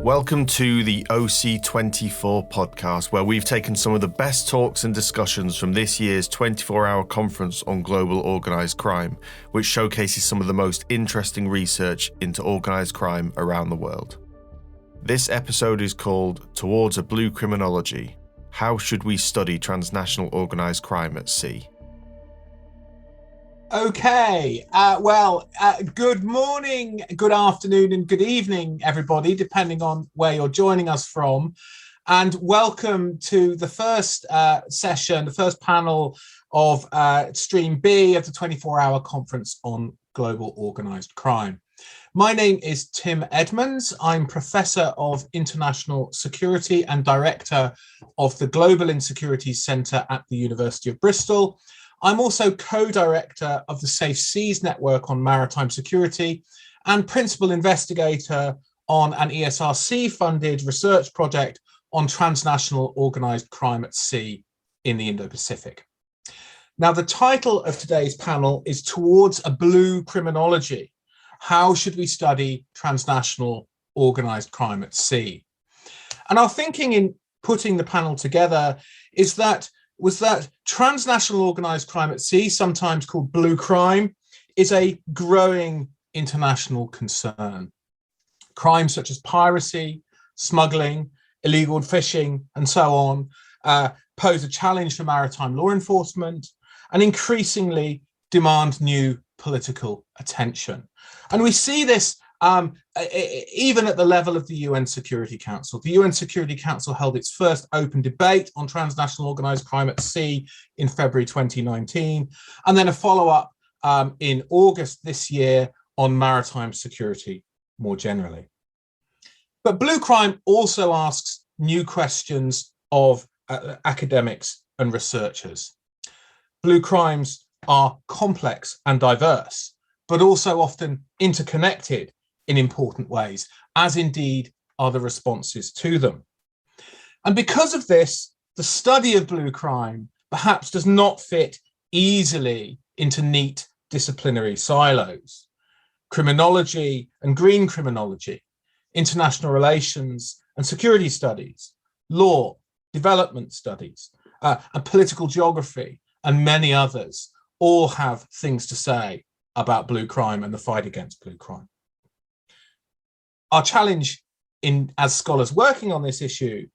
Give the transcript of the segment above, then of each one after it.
Welcome to the OC24 podcast, where we've taken some of the best talks and discussions from this year's 24-hour conference on global organised crime, which showcases some of the most interesting research into organised crime around the world. This episode is called Towards a Blue Criminology: How Should We Study Transnational Organised Crime at Sea? Okay, good morning, good afternoon and good evening, everybody, depending on where you're joining us from. And welcome to the first session, the first panel of Stream B of the 24-hour conference on global organised crime. My name is Tim Edmonds. I'm Professor of International Security and Director of the Global Insecurities Centre at the University of Bristol. I'm also co-director of the Safe Seas Network on Maritime Security and principal investigator on an ESRC-funded research project on transnational organised crime at sea in the Indo-Pacific. Now, the title of today's panel is Towards a Blue Criminology: How Should We Study Transnational Organised Crime at Sea? And our thinking in putting the panel together was that transnational organised crime at sea, sometimes called blue crime, is a growing international concern. Crimes such as piracy, smuggling, illegal fishing, and so on pose a challenge for maritime law enforcement and increasingly demand new political attention. And we see this even at the level of the UN Security Council. The UN Security Council held its first open debate on transnational organised crime at sea in February 2019, and then a follow-up in August this year on maritime security more generally. But blue crime also asks new questions of academics and researchers. Blue crimes are complex and diverse, but also often interconnected in important ways, as indeed are the responses to them. And because of this, the study of blue crime perhaps does not fit easily into neat disciplinary silos. Criminology and green criminology, international relations and security studies, law, development studies, and political geography, and many others all have things to say about blue crime and the fight against blue crime. Our challenge as scholars working on this issue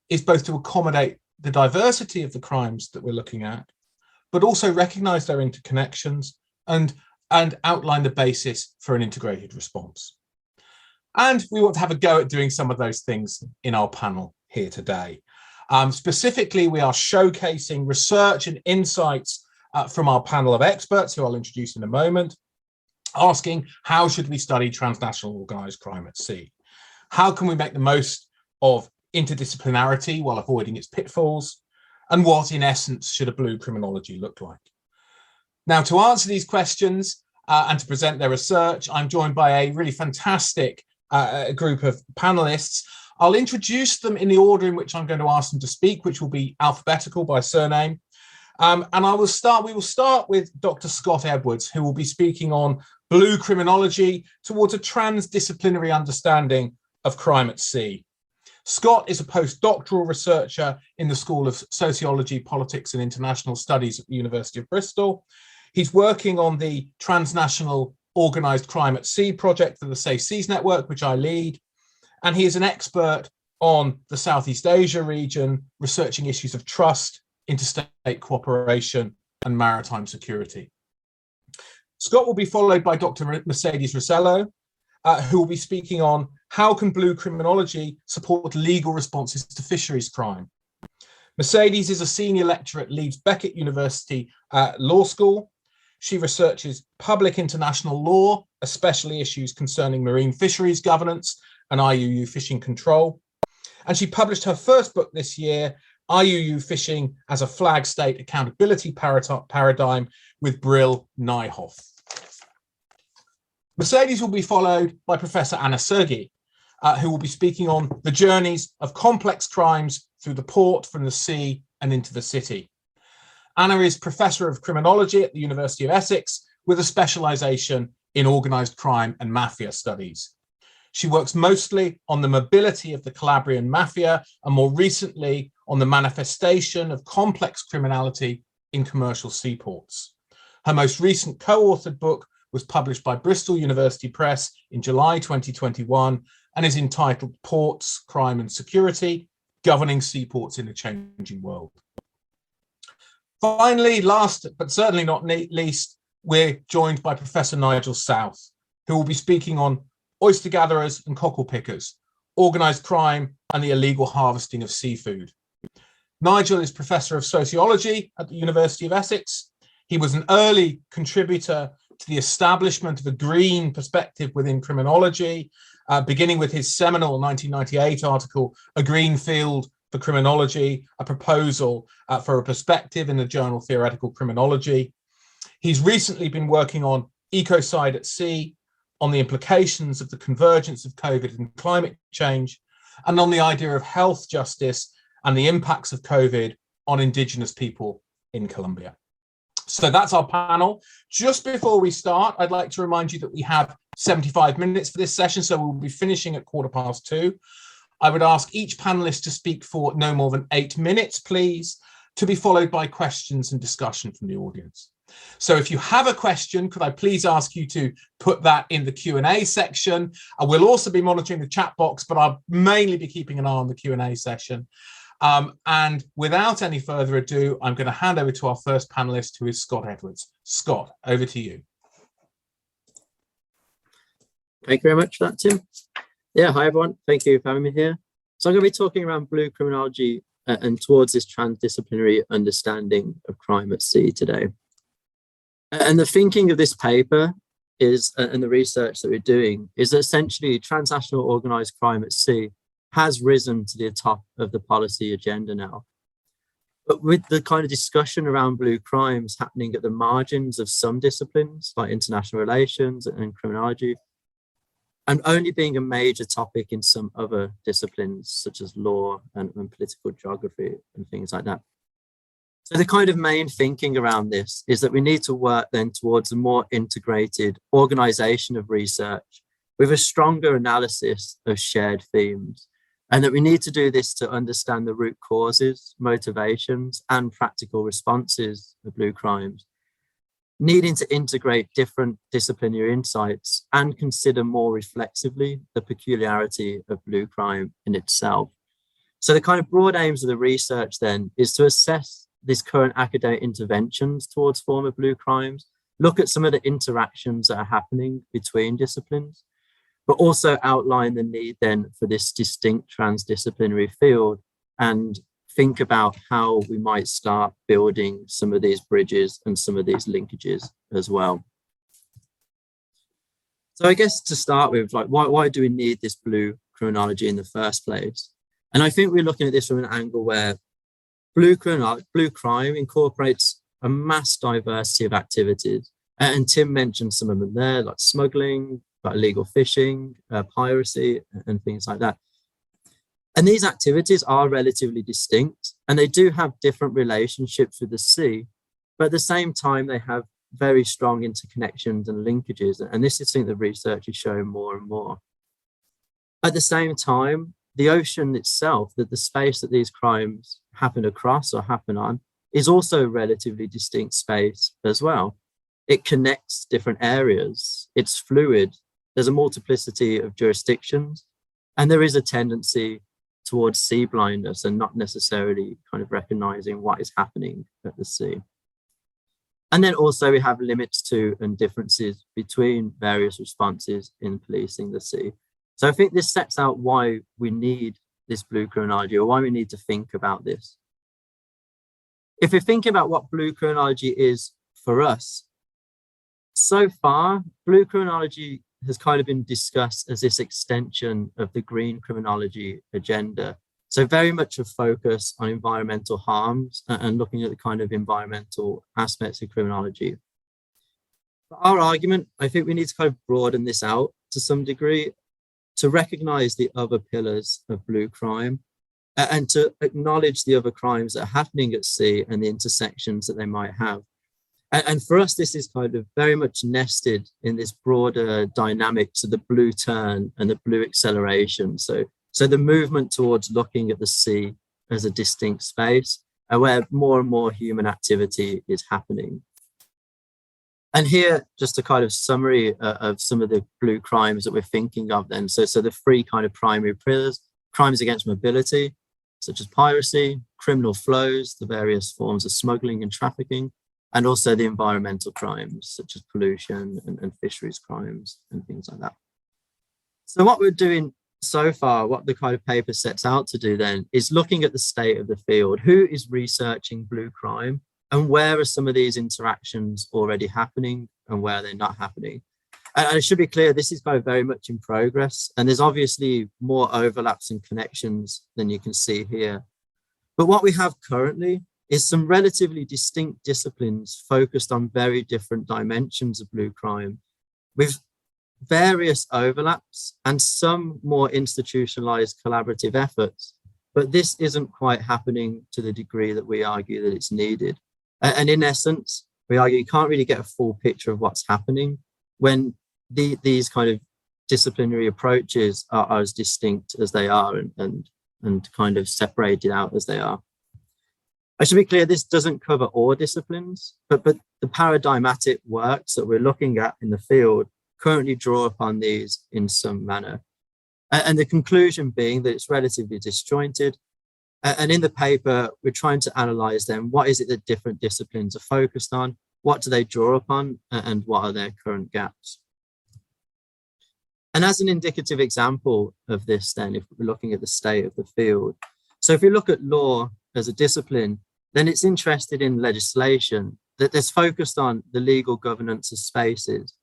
is both to accommodate the diversity of the crimes that we're looking at, but also recognise their interconnections and outline the basis for an integrated response. And we want to have a go at doing some of those things in our panel here today. Specifically, we are showcasing research and insights from our panel of experts, who I'll introduce in a moment, asking how should we study transnational organised crime at sea? How can we make the most of interdisciplinarity while avoiding its pitfalls? And what, in essence, should a blue criminology look like? Now, to answer these questions and to present their research, I'm joined by a really fantastic group of panelists. I'll introduce them in the order in which I'm going to ask them to speak, which will be alphabetical by surname. And we will start with Dr. Scott Edwards, who will be speaking on blue criminology towards a transdisciplinary understanding of crime at sea. Scott is a postdoctoral researcher in the School of Sociology, Politics and International Studies at the University of Bristol. He's working on the Transnational Organised Crime at Sea project for the Safe Seas Network, which I lead. And he is an expert on the Southeast Asia region, researching issues of trust, interstate cooperation and maritime security. Scott will be followed by Dr. Mercedes Rosello, who will be speaking on how can blue criminology support legal responses to fisheries crime. Mercedes is a senior lecturer at Leeds Beckett University Law School. She researches public international law, especially issues concerning marine fisheries governance and IUU fishing control. And she published her first book this year, IUU Fishing as a Flag State Accountability Paradigm, with Brill Nijhoff. Mercedes will be followed by Professor Anna Sergi, who will be speaking on the journeys of complex crimes through the port, from the sea and into the city. Anna is Professor of Criminology at the University of Essex with a specialisation in organised crime and mafia studies. She works mostly on the mobility of the Calabrian mafia and more recently on the manifestation of complex criminality in commercial seaports. Her most recent co-authored book was published by Bristol University Press in July 2021 and is entitled Ports, Crime and Security, Governing Seaports in a Changing World. Finally, last but certainly not least, we're joined by Professor Nigel South, who will be speaking on oyster gatherers and cockle pickers, organised crime and the illegal harvesting of seafood. Nigel is Professor of Sociology at the University of Essex. He was an early contributor to the establishment of a green perspective within criminology, beginning with his seminal 1998 article, A Green Field for Criminology, a proposal for a perspective in the journal Theoretical Criminology. He's recently been working on ecocide at sea, on the implications of the convergence of COVID and climate change, and on the idea of health justice and the impacts of COVID on Indigenous people in Colombia. So that's our panel. Just before we start, I'd like to remind you that we have 75 minutes for this session, so we'll be finishing at 2:15. I would ask each panelist to speak for no more than 8 minutes, please, to be followed by questions and discussion from the audience. So if you have a question, could I please ask you to put that in the Q&A section? I will also be monitoring the chat box, but I'll mainly be keeping an eye on the Q&A session. And without any further ado, I'm going to hand over to our first panelist, who is Scott Edwards. Scott, over to you. Thank you very much for that, Tim. Yeah, hi everyone. Thank you for having me here. So I'm going to be talking around blue criminology and towards this transdisciplinary understanding of crime at sea today. And the thinking of this paper is, and the research that we're doing, is that essentially transnational organised crime at sea has risen to the top of the policy agenda now. But with the kind of discussion around blue crimes happening at the margins of some disciplines like international relations and criminology, and only being a major topic in some other disciplines such as law and political geography and things like that. So the kind of main thinking around this is that we need to work then towards a more integrated organisation of research with a stronger analysis of shared themes, and that we need to do this to understand the root causes, motivations, and practical responses of blue crimes, needing to integrate different disciplinary insights and consider more reflexively the peculiarity of blue crime in itself. So the kind of broad aims of the research then is to assess these current academic interventions towards former blue crimes, look at some of the interactions that are happening between disciplines, but also outline the need then for this distinct transdisciplinary field and think about how we might start building some of these bridges and some of these linkages as well. So I guess to start with, like, why do we need this blue criminology in the first place? And I think we're looking at this from an angle where blue crime incorporates a mass diversity of activities. And Tim mentioned some of them there, like smuggling, like illegal fishing, piracy, and things like that. And these activities are relatively distinct, and they do have different relationships with the sea, but at the same time, they have very strong interconnections and linkages. And this is something that research is showing more and more. At the same time, the ocean itself, that the space that these crimes happen across or happen on, is also a relatively distinct space as well. It connects different areas. It's fluid. There's a multiplicity of jurisdictions, and there is a tendency towards sea blindness and not necessarily kind of recognizing what is happening at the sea. And then also we have limits to and differences between various responses in policing the sea. So I think this sets out why we need this blue criminology, or why we need to think about this. If we think about what blue criminology is for us, so far, blue criminology has kind of been discussed as this extension of the green criminology agenda. So very much a focus on environmental harms and looking at the kind of environmental aspects of criminology. For our argument, I think we need to kind of broaden this out to some degree to recognize the other pillars of blue crime and to acknowledge the other crimes that are happening at sea and the intersections that they might have. And for us, this is kind of very much nested in this broader dynamics of the blue turn and the blue acceleration. So the movement towards looking at the sea as a distinct space, where more and more human activity is happening. And here, just a kind of summary of some of the blue crimes that we're thinking of then. So the three kind of primary pillars: crimes against mobility, such as piracy; criminal flows, the various forms of smuggling and trafficking; and also the environmental crimes, such as pollution and fisheries crimes and things like that. So what we're doing so far, what the kind of paper sets out to do then, is looking at the state of the field. Who is researching blue crime, and where are some of these interactions already happening and where they're not happening? And it should be clear, this is kind of very much in progress, and there's obviously more overlaps and connections than you can see here. But what we have currently is some relatively distinct disciplines focused on very different dimensions of blue crime, with various overlaps and some more institutionalized collaborative efforts. But this isn't quite happening to the degree that we argue that it's needed. And in essence, we argue you can't really get a full picture of what's happening when these kind of disciplinary approaches are as distinct as they are and kind of separated out as they are. I should be clear, this doesn't cover all disciplines, but the paradigmatic works that we're looking at in the field currently draw upon these in some manner. And the conclusion being that it's relatively disjointed. And in the paper, we're trying to analyze then, what is it that different disciplines are focused on? What do they draw upon? And what are their current gaps? And as an indicative example of this then, if we're looking at the state of the field, so if we look at law as a discipline, then it's interested in legislation that's focused on the legal governance of spaces.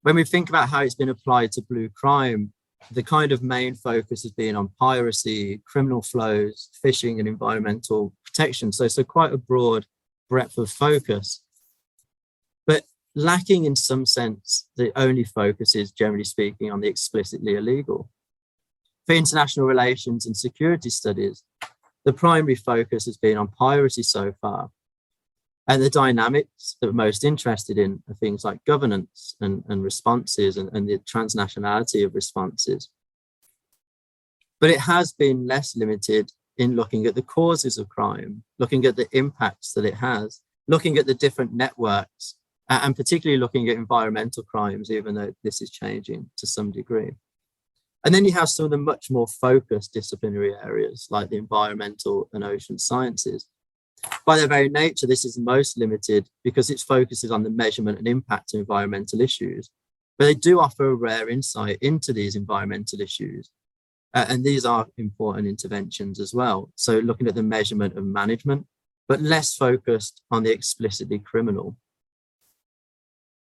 When we think about how it's been applied to blue crime, the kind of main focus has been on piracy, criminal flows, fishing, and environmental protection. So quite a broad breadth of focus, but lacking in some sense, the only focus is, generally speaking, on the explicitly illegal. For international relations and security studies, the primary focus has been on piracy so far. And the dynamics that we're most interested in are things like governance and responses and the transnationality of responses. But it has been less limited in looking at the causes of crime, looking at the impacts that it has, looking at the different networks, and particularly looking at environmental crimes, even though this is changing to some degree. And then you have some of the much more focused disciplinary areas like the environmental and ocean sciences. By their very nature, this is most limited because it focuses on the measurement and impact of environmental issues, but they do offer a rare insight into these environmental issues. And these are important interventions as well. So looking at the measurement of management, but less focused on the explicitly criminal.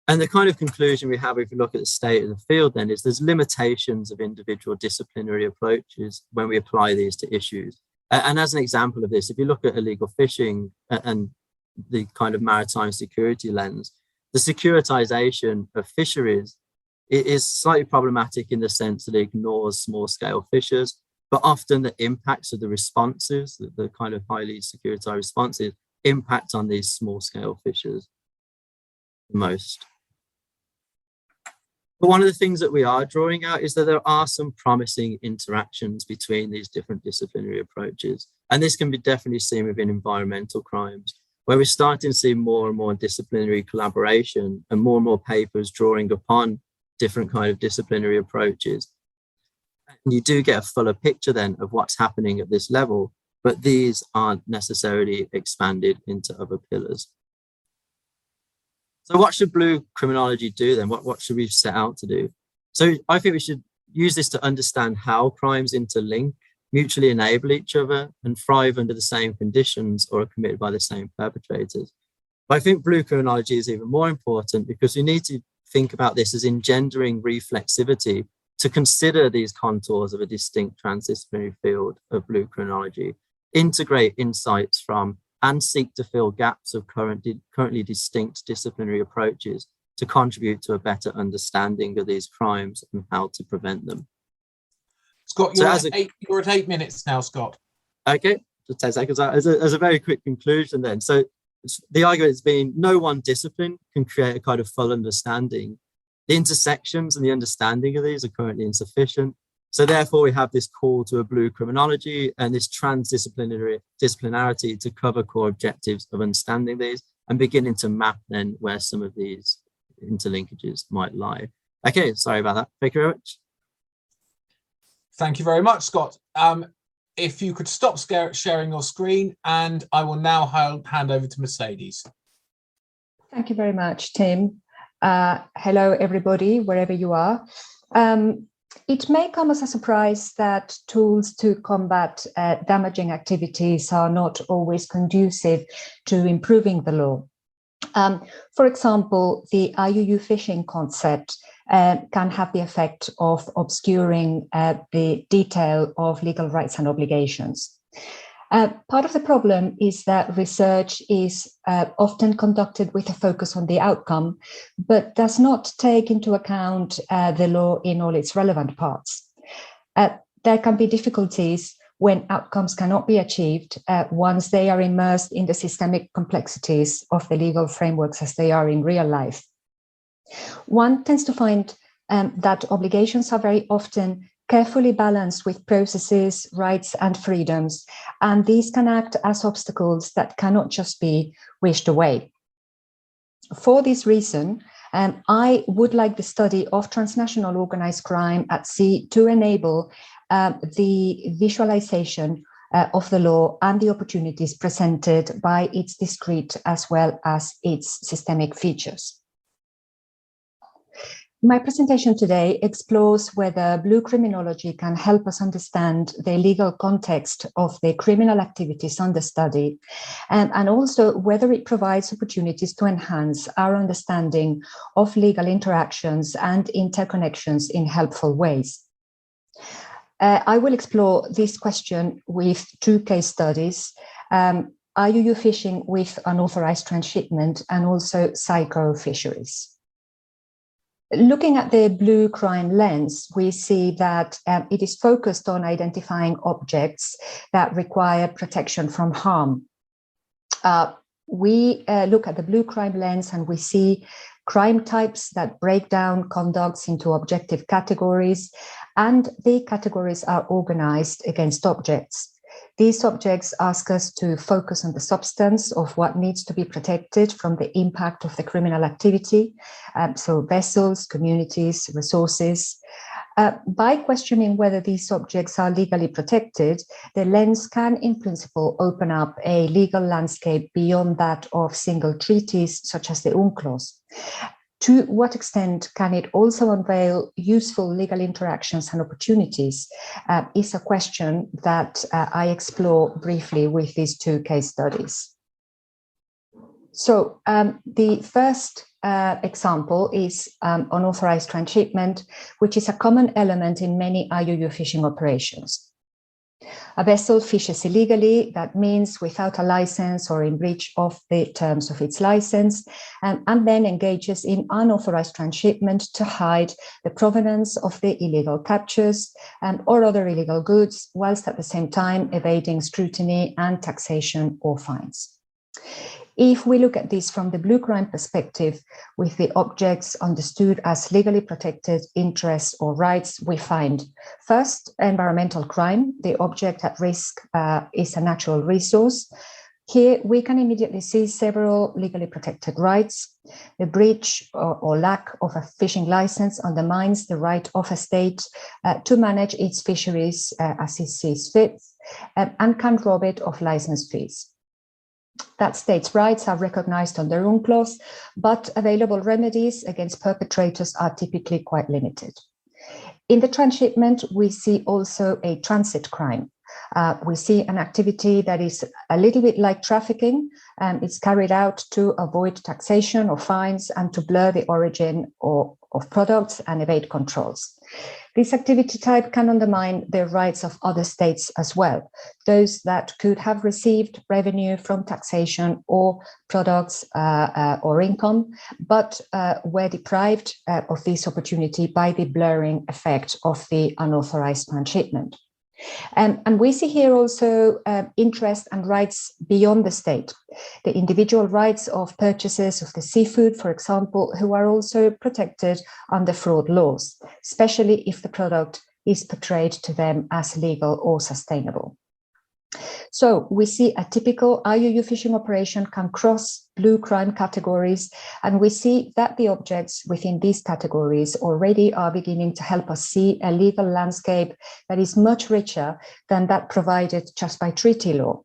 And the kind of conclusion we have if we look at the state of the field then is there's limitations of individual disciplinary approaches when we apply these to issues. And as an example of this, if you look at illegal fishing and the kind of maritime security lens, the securitization of fisheries is slightly problematic in the sense that it ignores small-scale fishers, but often the impacts of the responses, the kind of highly securitized responses, impact on these small-scale fishers the most. But one of the things that we are drawing out is that there are some promising interactions between these different disciplinary approaches. And this can be definitely seen within environmental crimes, where we're starting to see more and more disciplinary collaboration and more papers drawing upon different kind of disciplinary approaches. And you do get a fuller picture then of what's happening at this level, but these aren't necessarily expanded into other pillars. So what should blue criminology do then? What should we set out to do? So I think we should use this to understand how crimes interlink, mutually enable each other, and thrive under the same conditions or are committed by the same perpetrators. But I think blue criminology is even more important because we need to think about this as engendering reflexivity to consider these contours of a distinct transdisciplinary field of blue criminology, integrate insights from and seek to fill gaps of currently distinct disciplinary approaches to contribute to a better understanding of these crimes and how to prevent them. Scott, you're at 8 minutes now, Scott. Okay, just 10 seconds. As a very quick conclusion then. So the argument has been no one discipline can create a kind of full understanding. The intersections and the understanding of these are currently insufficient. So therefore, we have this call to a blue criminology and this disciplinarity to cover core objectives of understanding these and beginning to map then where some of these interlinkages might lie. Okay, sorry about that. Thank you very much. Thank you very much, Scott. If you could stop sharing your screen, and I will now hand over to Mercedes. Thank you very much, Tim. Hello, everybody, wherever you are. It may come as a surprise that tools to combat damaging activities are not always conducive to improving the law. For example, the IUU phishing concept can have the effect of obscuring the detail of legal rights and obligations. Part of the problem is that research is often conducted with a focus on the outcome, but does not take into account the law in all its relevant parts. There can be difficulties when outcomes cannot be achieved once they are immersed in the systemic complexities of the legal frameworks as they are in real life. One tends to find that obligations are very often carefully balanced with processes, rights, and freedoms, and these can act as obstacles that cannot just be wished away. For this reason, I would like the study of transnational organized crime at sea to enable the visualization of the law and the opportunities presented by its discrete as well as its systemic features. My presentation today explores whether blue criminology can help us understand the legal context of the criminal activities under study, and also whether it provides opportunities to enhance our understanding of legal interactions and interconnections in helpful ways. I will explore this question with two case studies, IUU fishing with unauthorized transshipment and also psycho fisheries. Looking at the blue crime lens, we see that it is focused on identifying objects that require protection from harm. We look at the blue crime lens and we see crime types that break down conducts into objective categories, and the categories are organized against objects. These objects ask us to focus on the substance of what needs to be protected from the impact of the criminal activity, so vessels, communities, resources. By questioning whether these objects are legally protected, the lens can, in principle, open up a legal landscape beyond that of single treaties, such as the UNCLOS. To what extent can it also unveil useful legal interactions and opportunities is a question that I explore briefly with these two case studies. So the first example is unauthorized transshipment, which is a common element in many IUU fishing operations. A vessel fishes illegally, that means without a license or in breach of the terms of its license, and then engages in unauthorized transshipment to hide the provenance of the illegal captures or other illegal goods, whilst at the same time evading scrutiny and taxation or fines. If we look at this from the blue crime perspective, with the objects understood as legally protected interests or rights, we find first, environmental crime. The object at risk is a natural resource. Here we can immediately see several legally protected rights. The breach or lack of a fishing license undermines the right of a state to manage its fisheries as it sees fit and can rob it of license fees. That states' rights are recognized under UNCLOS, but available remedies against perpetrators are typically quite limited. In the transshipment, we see also a transit crime. We see an activity that is a little bit like trafficking, and it's carried out to avoid taxation or fines and to blur the origin of products and evade controls. This activity type can undermine the rights of other states as well, those that could have received revenue from taxation or products or income, but were deprived of this opportunity by the blurring effect of the unauthorized transshipment. And we see here also interest and rights beyond the state, the individual rights of purchasers of the seafood, for example, who are also protected under fraud laws, especially if the product is portrayed to them as legal or sustainable. So we see a typical IUU fishing operation can cross blue crime categories, and we see that the objects within these categories already are beginning to help us see a legal landscape that is much richer than that provided just by treaty law.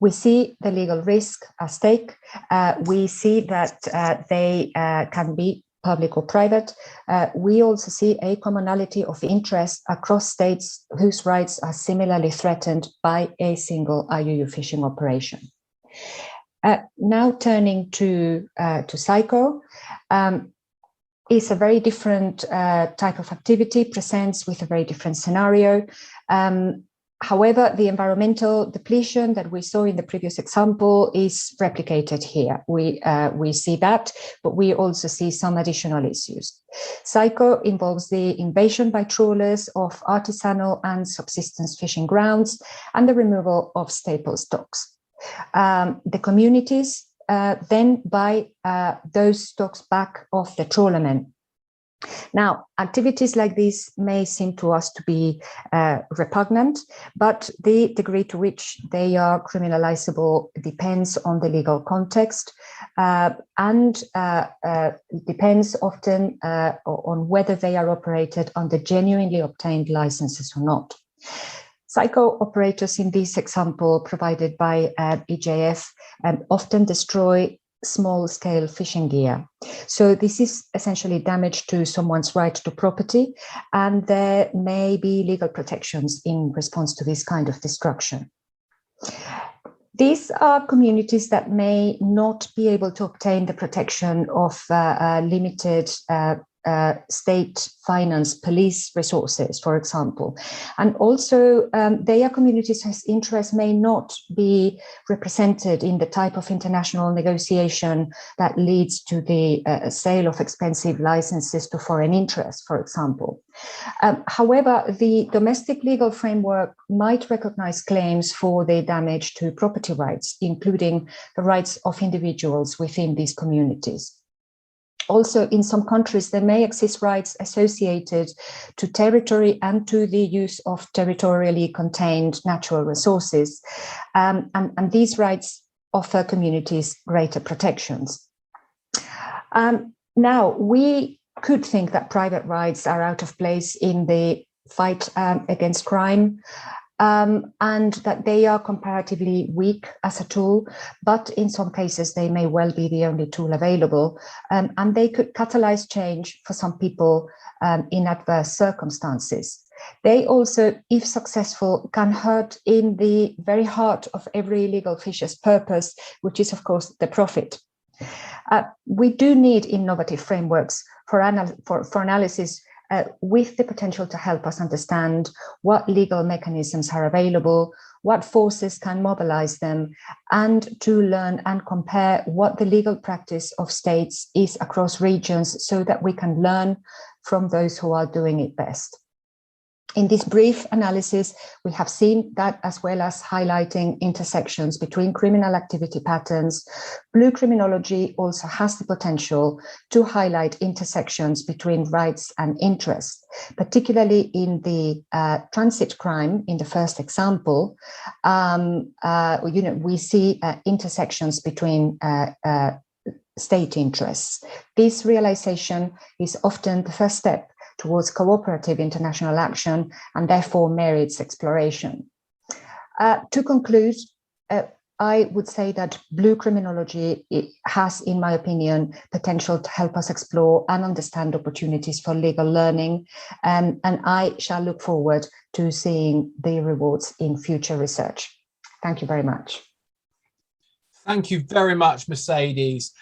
We see the legal risk at stake. We see that they can be public or private. We also see a commonality of interest across states whose rights are similarly threatened by a single IUU fishing operation. Now turning to psycho, is a very different type of activity, presents with a very different scenario. However, the environmental depletion that we saw in the previous example is replicated here. We see that, but we also see some additional issues. Psycho involves the invasion by trawlers of artisanal and subsistence fishing grounds and the removal of staple stocks. The communities then buy those stocks back off the trawlermen. Now, activities like this may seem to us to be repugnant, but the degree to which they are criminalizable depends on the legal context and depends often on whether they are operated under genuinely obtained licenses or not. Psycho operators in this example provided by EJF often destroy small-scale fishing gear. So this is essentially damage to someone's right to property, and there may be legal protections in response to this kind of destruction. These are communities that may not be able to obtain the protection of limited state finance police resources, for example. And also they are communities whose interests may not be represented in the type of international negotiation that leads to the sale of expensive licenses to foreign interests, for example. However, the domestic legal framework might recognize claims for the damage to property rights, including the rights of individuals within these communities. Also, in some countries, there may exist rights associated to territory and to the use of territorially contained natural resources. And these rights offer communities greater protections. Now, we could think that private rights are out of place in the fight against crime, and that they are comparatively weak as a tool, but in some cases they may well be the only tool available, and they could catalyze change for some people in adverse circumstances. They also, if successful, can hurt in the very heart of every legal fisher's purpose, which is, of course, the profit. We do need innovative frameworks for analysis with the potential to help us understand what legal mechanisms are available, what forces can mobilize them, and to learn and compare what the legal practice of states is across regions so that we can learn from those who are doing it best. In this brief analysis, we have seen that, as well as highlighting intersections between criminal activity patterns, blue criminology also has the potential to highlight intersections between rights and interests, particularly in the transit crime in the first example. We see intersections between state interests. This realization is often the first step towards cooperative international action and therefore merits exploration. To conclude, I would say that blue criminology has, in my opinion, potential to help us explore and understand opportunities for legal learning, and I shall look forward to seeing the rewards in future research. Thank you very much. Thank you very much, Mercedes.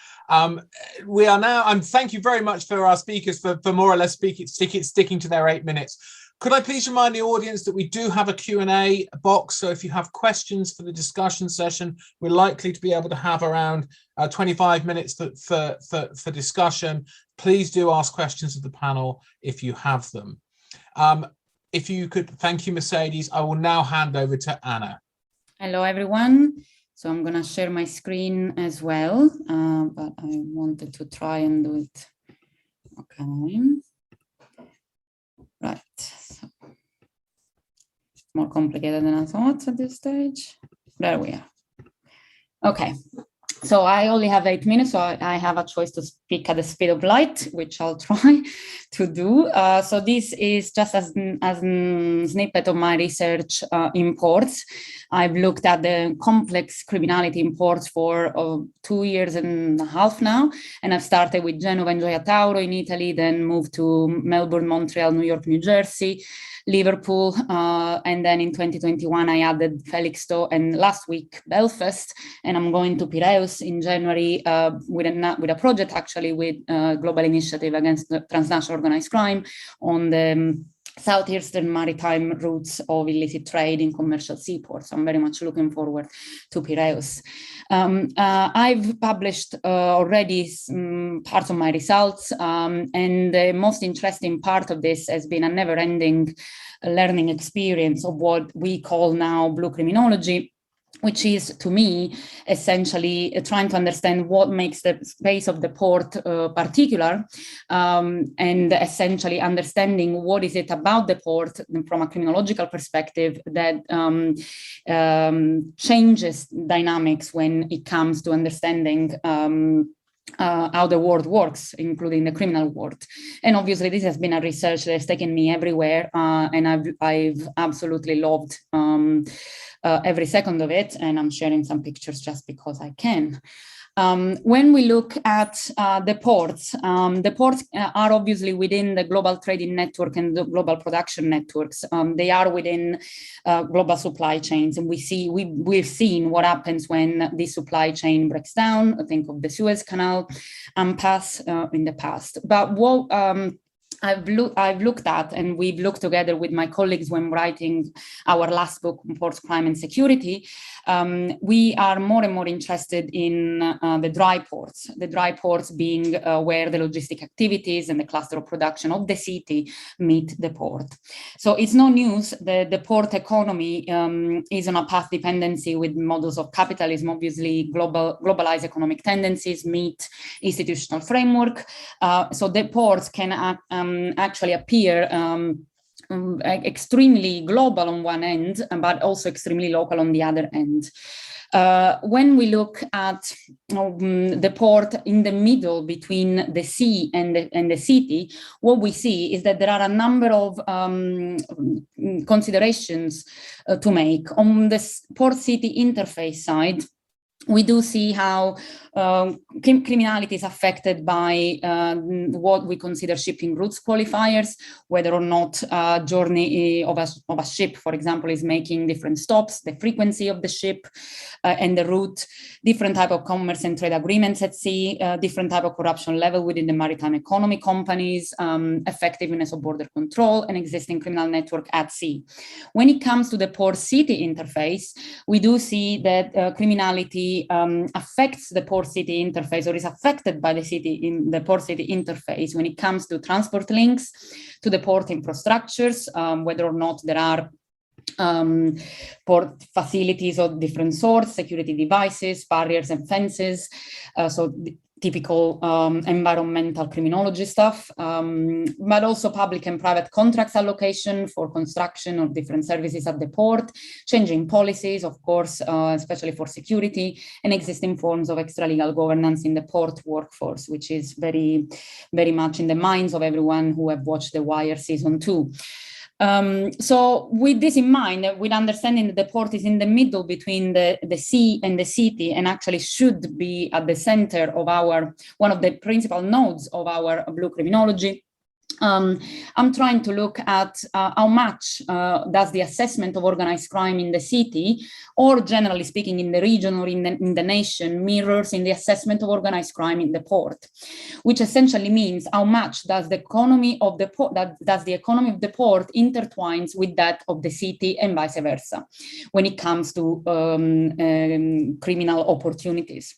We are now, and thank you very much for our speakers for more or less sticking to their 8 minutes. Could I please remind the audience that we do have a Q&A box, so if you have questions for the discussion session, we're likely to be able to have around 25 minutes for discussion. Please do ask questions of the panel if you have them. if you could, thank you, Mercedes. I will now hand over to Anna. Hello, everyone. So I'm going to share my screen as well, but I wanted to try and do it. Okay. Right. So it's more complicated than I thought at this stage. There we are. Okay. So I only have 8 minutes, so I have a choice to speak at the speed of light, which I'll try to do. So this is just as a snippet of my research in ports. I've looked at the complex criminality in ports for 2 years and a half now, and I've started with Genova and Gioia Tauro in Italy, then moved to Melbourne, Montreal, New York, New Jersey, Liverpool, and then in 2021 I added Felixstowe and last week Belfast, and I'm going to Piraeus in January with a project actually with Global Initiative Against the Transnational Organised Crime on the southeastern maritime routes of illicit trade in commercial seaports. I'm very much looking forward to Piraeus. I've published already parts of my results, and the most interesting part of this has been a never-ending learning experience of what we call now blue criminology, which is, to me, essentially trying to understand what makes the space of the port particular, and essentially understanding what is it about the port from a criminological perspective that changes dynamics when it comes to understanding how the world works, including the criminal world. And obviously this has been a research that has taken me everywhere, and I've absolutely loved every second of it, and I'm sharing some pictures just because I can. When we look at the ports are obviously within the global trading network and the global production networks. They are within global supply chains, and we've seen what happens when this supply chain breaks down. I think of the Suez Canal impasse in the past. But what I've looked at, and we've looked together with my colleagues when writing our last book, Ports, Crime and Security, we are more and more interested in the dry ports being where the logistic activities and the cluster of production of the city meet the port. So it's no news that the port economy is on a path dependency with models of capitalism. Obviously, globalized economic tendencies meet institutional framework. So the ports can actually appear extremely global on one end, but also extremely local on the other end. When we look at the port in the middle between the sea and the city, what we see is that there are a number of considerations to make. On the port-city interface side, we do see how criminality is affected by what we consider shipping routes qualifiers, whether or not a journey of a ship, for example, is making different stops, the frequency of the ship and the route, different type of commerce and trade agreements at sea, different type of corruption level within the maritime economy companies, effectiveness of border control, and existing criminal network at sea. When it comes to the port-city interface, we do see that criminality affects the port-city interface, or is affected by the port-city interface when it comes to transport links to the port infrastructures, whether or not there are port facilities of different sorts, security devices, barriers and fences, so typical environmental criminology stuff, but also public and private contracts allocation for construction of different services at the port, changing policies, of course, especially for security, and existing forms of extra-legal governance in the port workforce, which is very, very much in the minds of everyone who have watched The Wire season 2. So with this in mind, with understanding that the port is in the middle between the sea and the city, and actually should be at the center of one of the principal nodes of our blue criminology, I'm trying to look at how much does the assessment of organized crime in the city, or generally speaking in the region or in the nation, mirrors in the assessment of organized crime in the port, which essentially means how much does the economy of the port intertwines with that of the city, and vice versa when it comes to criminal opportunities.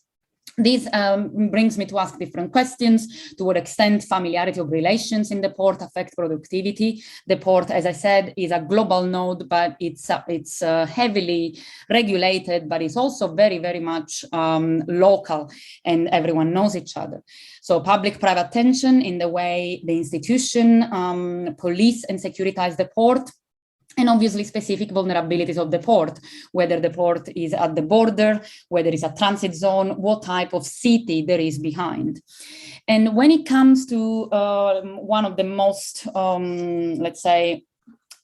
This brings me to ask different questions. To what extent familiarity of relations in the port affect productivity? The port, as I said, is a global node, but it's heavily regulated, but it's also very, very much local, and everyone knows each other. So public-private tension in the way the institution police and securitize the port, and obviously specific vulnerabilities of the port, whether the port is at the border, whether it's a transit zone, what type of city there is behind. And when it comes to one of the most, let's say,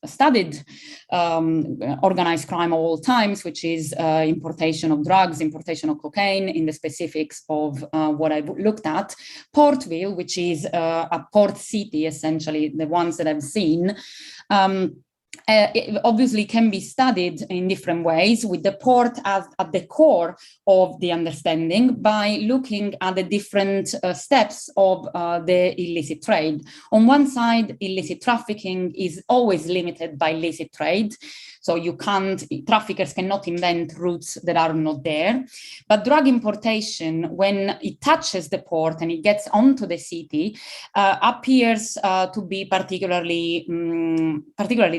studied organized crime of all times, which is importation of drugs, importation of cocaine, in the specifics of what I looked at, Portville, which is a port city, essentially, the ones that I've seen, it obviously can be studied in different ways, with the port as at the core of the understanding by looking at the different steps of the illicit trade. On one side, illicit trafficking is always limited by illicit trade. So traffickers cannot invent routes that are not there. But drug importation, when it touches the port and it gets onto the city, appears to be particularly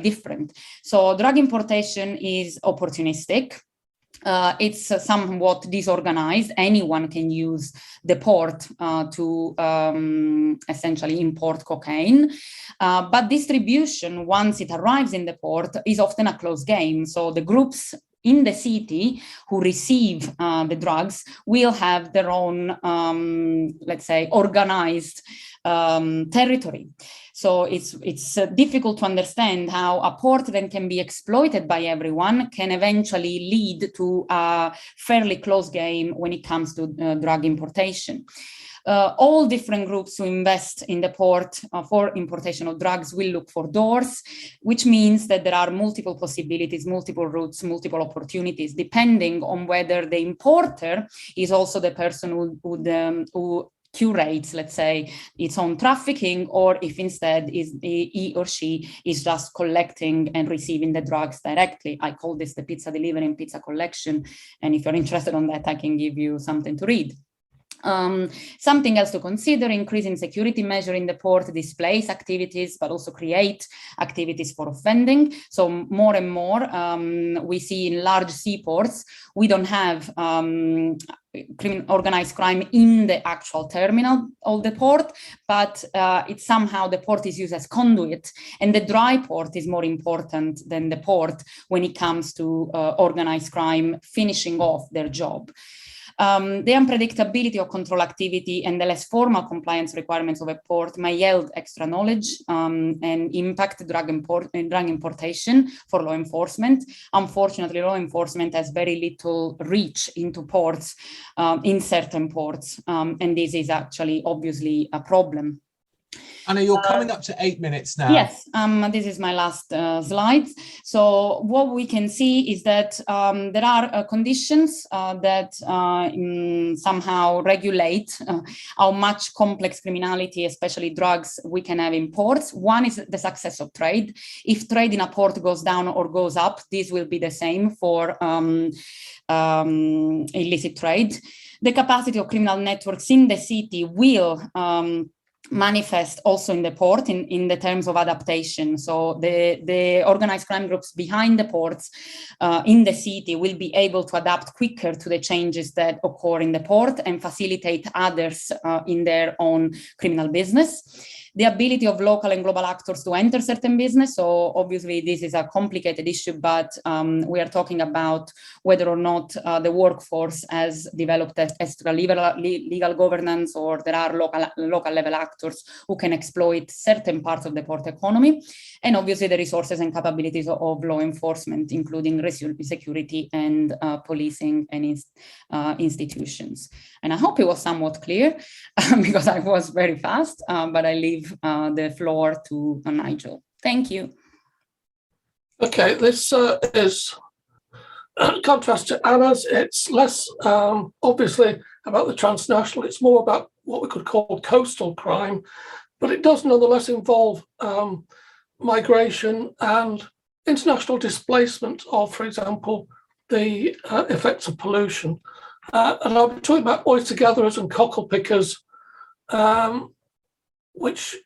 different. So drug importation is opportunistic. It's somewhat disorganized. Anyone can use the port to essentially import cocaine. But distribution, once it arrives in the port, is often a close game. So the groups in the city who receive the drugs will have their own, let's say, organized territory. So it's difficult to understand how a port then can be exploited by everyone, can eventually lead to a fairly close game when it comes to drug importation. All different groups who invest in the port for importation of drugs will look for doors, which means that there are multiple possibilities, multiple routes, multiple opportunities, depending on whether the importer is also the person who curates, let's say, its own trafficking, or if instead he or she is just collecting and receiving the drugs directly. I call this the pizza delivery and pizza collection. And if you're interested on that, I can give you something to read. Something else to consider: increasing security measure in the port displays activities, but also create activities for offending. So more and more we see in large seaports, we don't have organized crime in the actual terminal of the port, but it's somehow the port is used as conduit, and the dry port is more important than the port when it comes to organized crime finishing off their job. The unpredictability of control activity and the less formal compliance requirements of a port may yield extra knowledge and impact drug importation for law enforcement. Unfortunately, law enforcement has very little reach into ports, in certain ports, and this is actually obviously a problem. Anna, you're coming up to 8 minutes now. Yes, this is my last slide. So what we can see is that there are conditions that somehow regulate how much complex criminality, especially drugs, we can have in ports. One is the success of trade. If trade in a port goes down or goes up, this will be the same for illicit trade. The capacity of criminal networks in the city will manifest also in the port in the terms of adaptation. So the organized crime groups behind the ports in the city will be able to adapt quicker to the changes that occur in the port and facilitate others in their own criminal business. The ability of local and global actors to enter certain business. So obviously this is a complicated issue, but we are talking about whether or not the workforce has developed extra legal governance, or there are local level actors who can exploit certain parts of the port economy. And obviously the resources and capabilities of law enforcement, including security and policing and institutions. And I hope it was somewhat clear because I was very fast, but I leave the floor to Nigel. Thank you. Okay, this is contrast to Anna's. It's less obviously about the transnational. It's more about what we could call coastal crime, but it does nonetheless involve migration and international displacement of, for example, the effects of pollution. And I'll be talking about oyster gatherers and cockle pickers, which,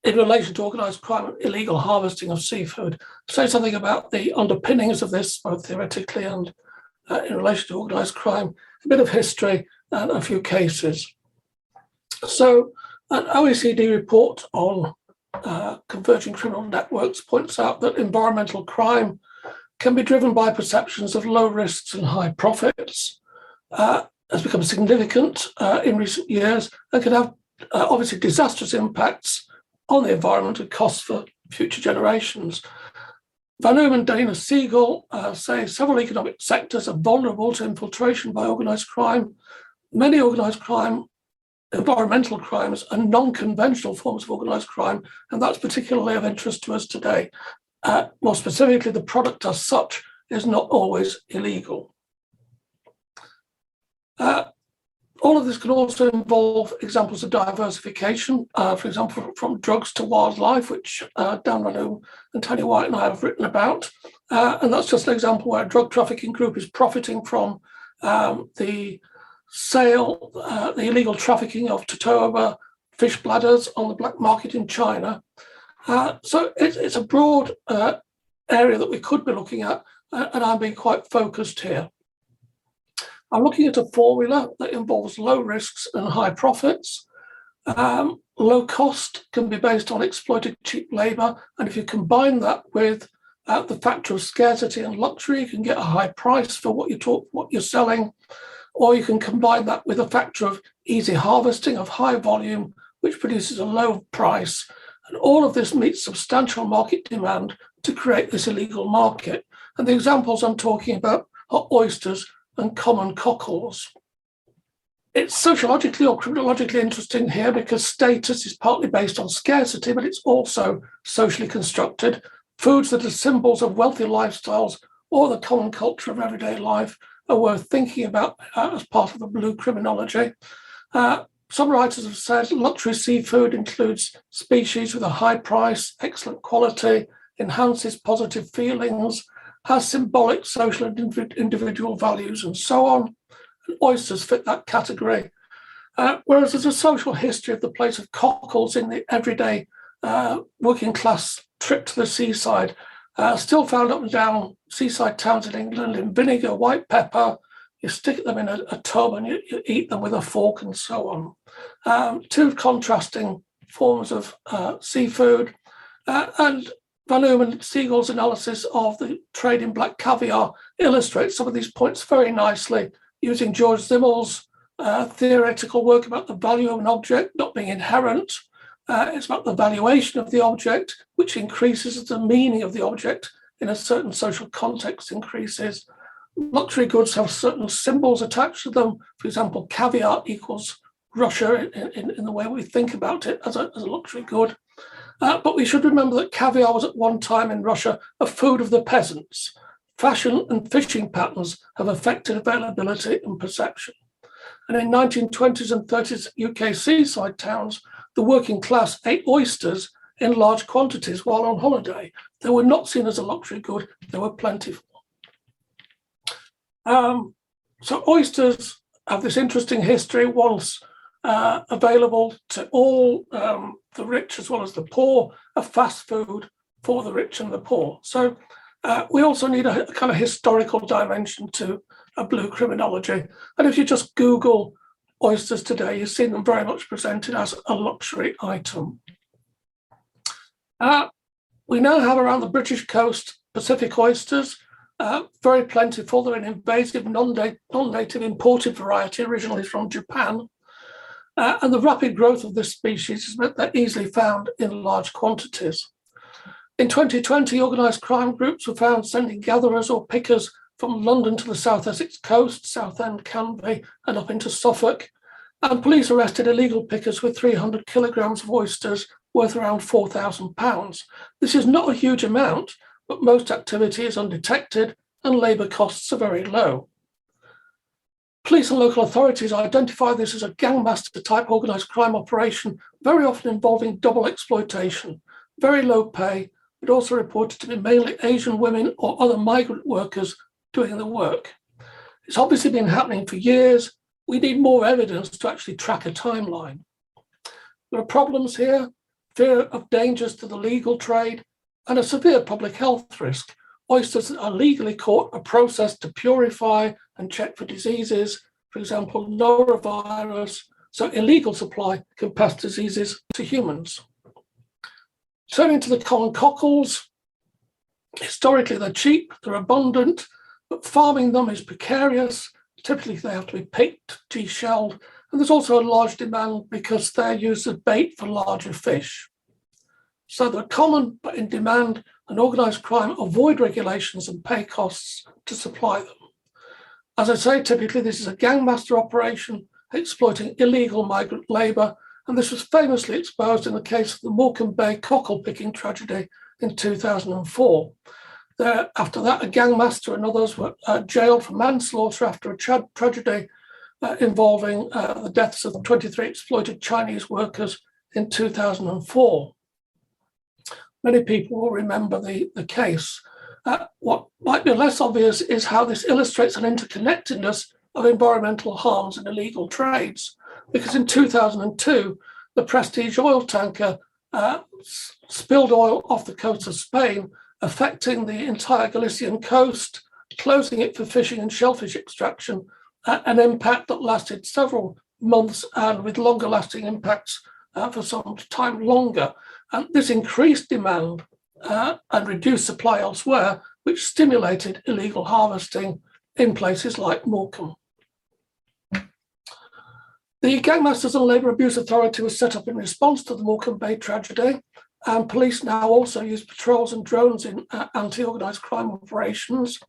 in relation to organised crime and illegal harvesting of seafood, say something about the underpinnings of this, both theoretically and in relation to organised crime, a bit of history and a few cases. So an OECD report on converging criminal networks points out that environmental crime can be driven by perceptions of low risks and high profits, has become significant in recent years and can have obviously disastrous impacts on the environment and costs for future generations. Van Oom and Dana Siegel say several economic sectors are vulnerable to infiltration by organised crime. Many organised crime, environmental crimes, are non-conventional forms of organised crime, and that's particularly of interest to us today. More specifically, the product as such is not always illegal. All of this can also involve examples of diversification, for example, from drugs to wildlife, which Dan Van Oom and Tony White and I have written about. And that's just an example where a drug trafficking group is profiting from the sale, the illegal trafficking of Totoaba fish bladders on the black market in China. So it's a broad area that we could be looking at, and I'm being quite focused here. I'm looking at a formula that involves low risks and high profits. Low cost can be based on exploited cheap labour, and if you combine that with the factor of scarcity and luxury, you can get a high price for what you're selling, or you can combine that with a factor of easy harvesting of high volume, which produces a low price. And all of this meets substantial market demand to create this illegal market. And the examples I'm talking about are oysters and common cockles. It's sociologically or criminologically interesting here because status is partly based on scarcity, but it's also socially constructed. Foods that are symbols of wealthy lifestyles or the common culture of everyday life are worth thinking about as part of the blue criminology. Some writers have said luxury seafood includes species with a high price, excellent quality, enhances positive feelings, has symbolic social and individual values, and so on. And oysters fit that category. Whereas there's a social history of the place of cockles in the everyday working class trip to the seaside, still found up and down seaside towns in England in vinegar, white pepper. You stick them in a tub and you eat them with a fork and so on. Two contrasting forms of seafood. And Van Oom and Siegel's analysis of the trade in black caviar illustrates some of these points very nicely, using George Zimmel's theoretical work about the value of an object not being inherent. It's about the valuation of the object, which increases as the meaning of the object in a certain social context increases. Luxury goods have certain symbols attached to them. For example, caviar equals Russia in the way we think about it as a luxury good. But we should remember that caviar was at one time in Russia a food of the peasants. Fashion and fishing patterns have affected availability and perception. And in 1920s and 30s UK seaside towns, the working class ate oysters in large quantities while on holiday. They were not seen as a luxury good, they were plentiful. So oysters have this interesting history, once available to all the rich as well as the poor, a fast food for the rich and the poor. So we also need a kind of historical dimension to a blue criminology. And if you just Google oysters today, you see them very much presented as a luxury item. We now have around the British coast Pacific oysters, very plentiful. They're an invasive, non-native imported variety originally from Japan. And the rapid growth of this species has meant they're easily found in large quantities. In 2020, organised crime groups were found sending gatherers or pickers from London to the South Essex coast, Southend, Canby, and up into Suffolk. And police arrested illegal pickers with 300 kilograms of oysters worth around £4,000. This is not a huge amount, but most activity is undetected and labour costs are very low. Police and local authorities identify this as a gangmaster type organised crime operation, very often involving double exploitation, very low pay, but also reported to be mainly Asian women or other migrant workers doing the work. It's obviously been happening for years. We need more evidence to actually track a timeline. There are problems here, fear of dangers to the legal trade, and a severe public health risk. Oysters that are legally caught are processed to purify and check for diseases, for example, norovirus, so illegal supply can pass diseases to humans. Turning to the common cockles, historically they're cheap, they're abundant, but farming them is precarious. Typically they have to be picked, de-shelled, and there's also a large demand because they're used as bait for larger fish. So they're common but in demand, and organised crime avoid regulations and pay costs to supply them. As I say, typically this is a gangmaster operation exploiting illegal migrant labour, and this was famously exposed in the case of the Morecambe Bay cockle picking tragedy in 2004. After that, a gangmaster and others were jailed for manslaughter after a tragedy involving the deaths of 23 exploited Chinese workers in 2004. Many people will remember the case. What might be less obvious is how this illustrates an interconnectedness of environmental harms and illegal trades. Because in 2002, the Prestige oil tanker spilled oil off the coast of Spain, affecting the entire Galician coast, closing it for fishing and shellfish extraction, an impact that lasted several months and with longer lasting impacts for some time longer. And this increased demand and reduced supply elsewhere, which stimulated illegal harvesting in places like Morecambe. The Gangmasters and Labour Abuse Authority was set up in response to the Morecambe Bay tragedy, and police now also use patrols and drones in anti-organised crime operations.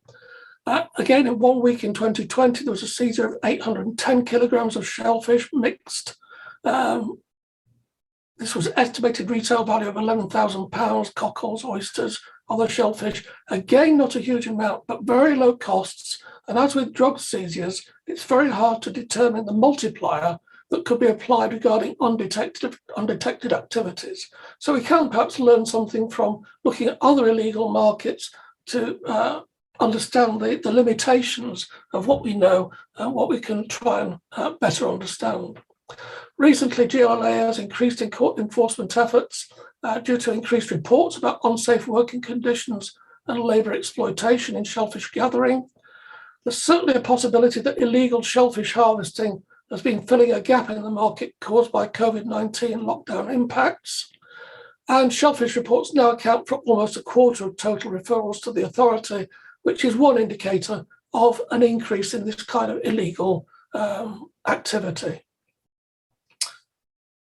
Again, in 1 week in 2020, there was a seizure of 810 kilograms of shellfish mixed. This was estimated retail value of £11,000, cockles, oysters, other shellfish. Again, not a huge amount, but very low costs. And as with drug seizures, it's very hard to determine the multiplier that could be applied regarding undetected activities. So we can perhaps learn something from looking at other illegal markets to understand the limitations of what we know and what we can try and better understand. Recently, GLA has increased in court enforcement efforts due to increased reports about unsafe working conditions and labour exploitation in shellfish gathering. There's certainly a possibility that illegal shellfish harvesting has been filling a gap in the market caused by COVID-19 lockdown impacts. And shellfish reports now account for almost a quarter of total referrals to the authority, which is one indicator of an increase in this kind of illegal activity.